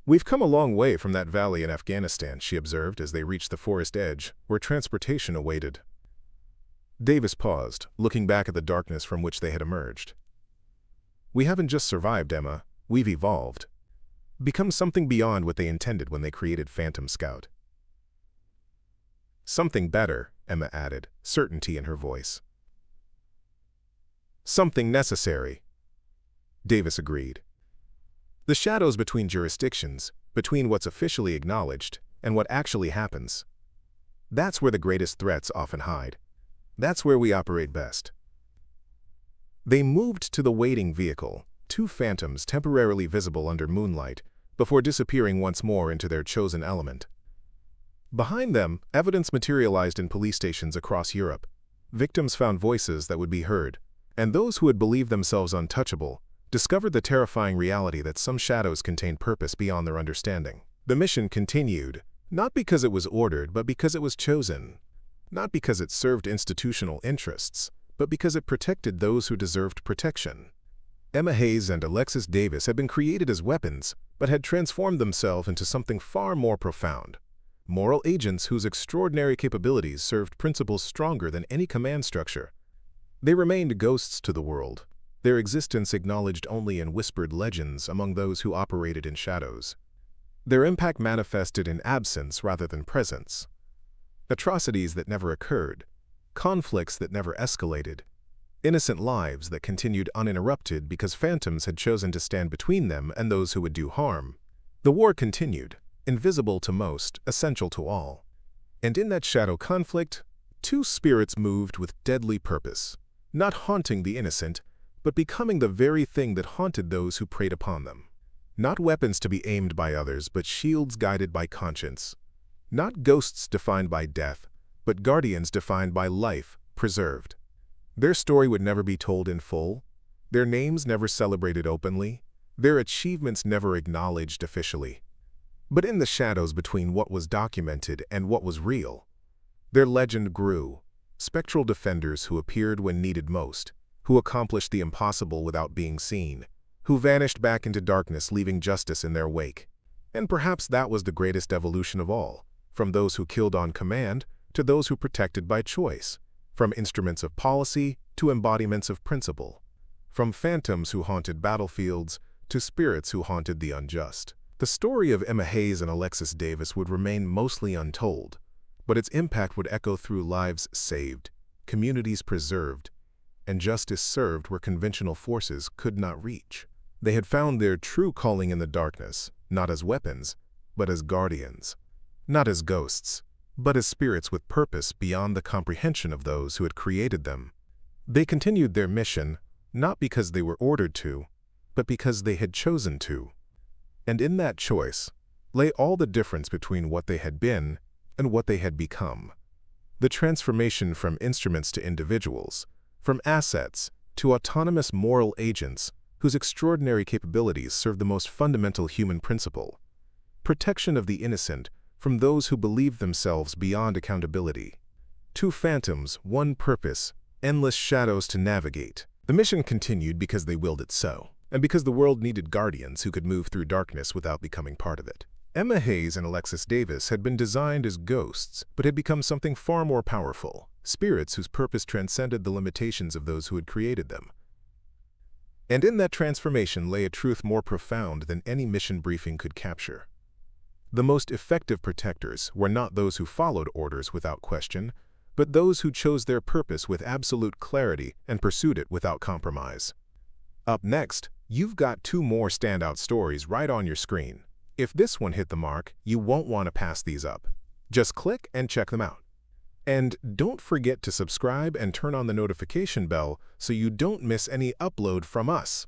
We've come a long way from that valley in Afghanistan, she observed as they reached the forest edge, where transportation awaited. Davis paused, looking back at the darkness from which they had emerged. We haven't just survived, Emma, we've evolved. Become something beyond what they intended when they created Phantom Scout. Something better, Emma added, certainty in her voice. Something necessary, Davis agreed. The shadows between jurisdictions, between what's officially acknowledged and what actually happens. That's where the greatest threats often hide. That's where we operate best. They moved to the waiting vehicle, 2 phantoms temporarily visible under moonlight, before disappearing once more into their chosen element. Behind them, evidence materialized in police stations across Europe. Victims found voices that would be heard, and those who had believed themselves untouchable discovered the terrifying reality that some shadows contained purpose beyond their understanding. The mission continued, not because it was ordered, but because it was chosen. Not because it served institutional interests, but because it protected those who deserved protection. Emma Hayes and Alexis Davis had been created as weapons, but had transformed themselves into something far more profound. Moral agents whose extraordinary capabilities served principles stronger than any command structure. They remained ghosts to the world, their existence acknowledged only in whispered legends among those who operated in shadows. Their impact manifested in absence rather than presence. Atrocities that never occurred, conflicts that never escalated, innocent lives that continued uninterrupted because phantoms had chosen to stand between them and those who would do harm. The war continued, invisible to most, essential to all. And in that shadow conflict, two spirits moved with deadly purpose, not haunting the innocent, but becoming the very thing that haunted those who preyed upon them. Not weapons to be aimed by others, but shields guided by conscience. Not ghosts defined by death, but guardians defined by life preserved. Their story would never be told in full, their names never celebrated openly, their achievements never acknowledged officially. But in the shadows between what was documented and what was real, their legend grew, spectral defenders who appeared when needed most, who accomplished the impossible without being seen, who vanished back into darkness leaving justice in their wake. And perhaps that was the greatest evolution of all, from those who killed on command to those who protected by choice, from instruments of policy to embodiments of principle, from phantoms who haunted battlefields to spirits who haunted the unjust. The story of Emma Hayes and Alexis Davis would remain mostly untold, but its impact would echo through lives saved, communities preserved, and justice served where conventional forces could not reach. They had found their true calling in the darkness, not as weapons, but as guardians. Not as ghosts, but as spirits with purpose beyond the comprehension of those who had created them. They continued their mission, not because they were ordered to, but because they had chosen to. And in that choice lay all the difference between what they had been and what they had become. The transformation from instruments to individuals, from assets to autonomous moral agents whose extraordinary capabilities serve the most fundamental human principle: protection of the innocent from those who believe themselves beyond accountability. Two phantoms, one purpose, endless shadows to navigate. The mission continued because they willed it so, and because the world needed guardians who could move through darkness without becoming part of it. Emma Hayes and Alexis Davis had been designed as ghosts, but had become something far more powerful, spirits whose purpose transcended the limitations of those who had created them. And in that transformation lay a truth more profound than any mission briefing could capture. The most effective protectors were not those who followed orders without question, but those who chose their purpose with absolute clarity and pursued it without compromise. Up next, you've got two more standout stories right on your screen. If this one hit the mark, you won't want to pass these up. Just click and check them out. And don't forget to subscribe and turn on the notification bell so you don't miss any upload from us.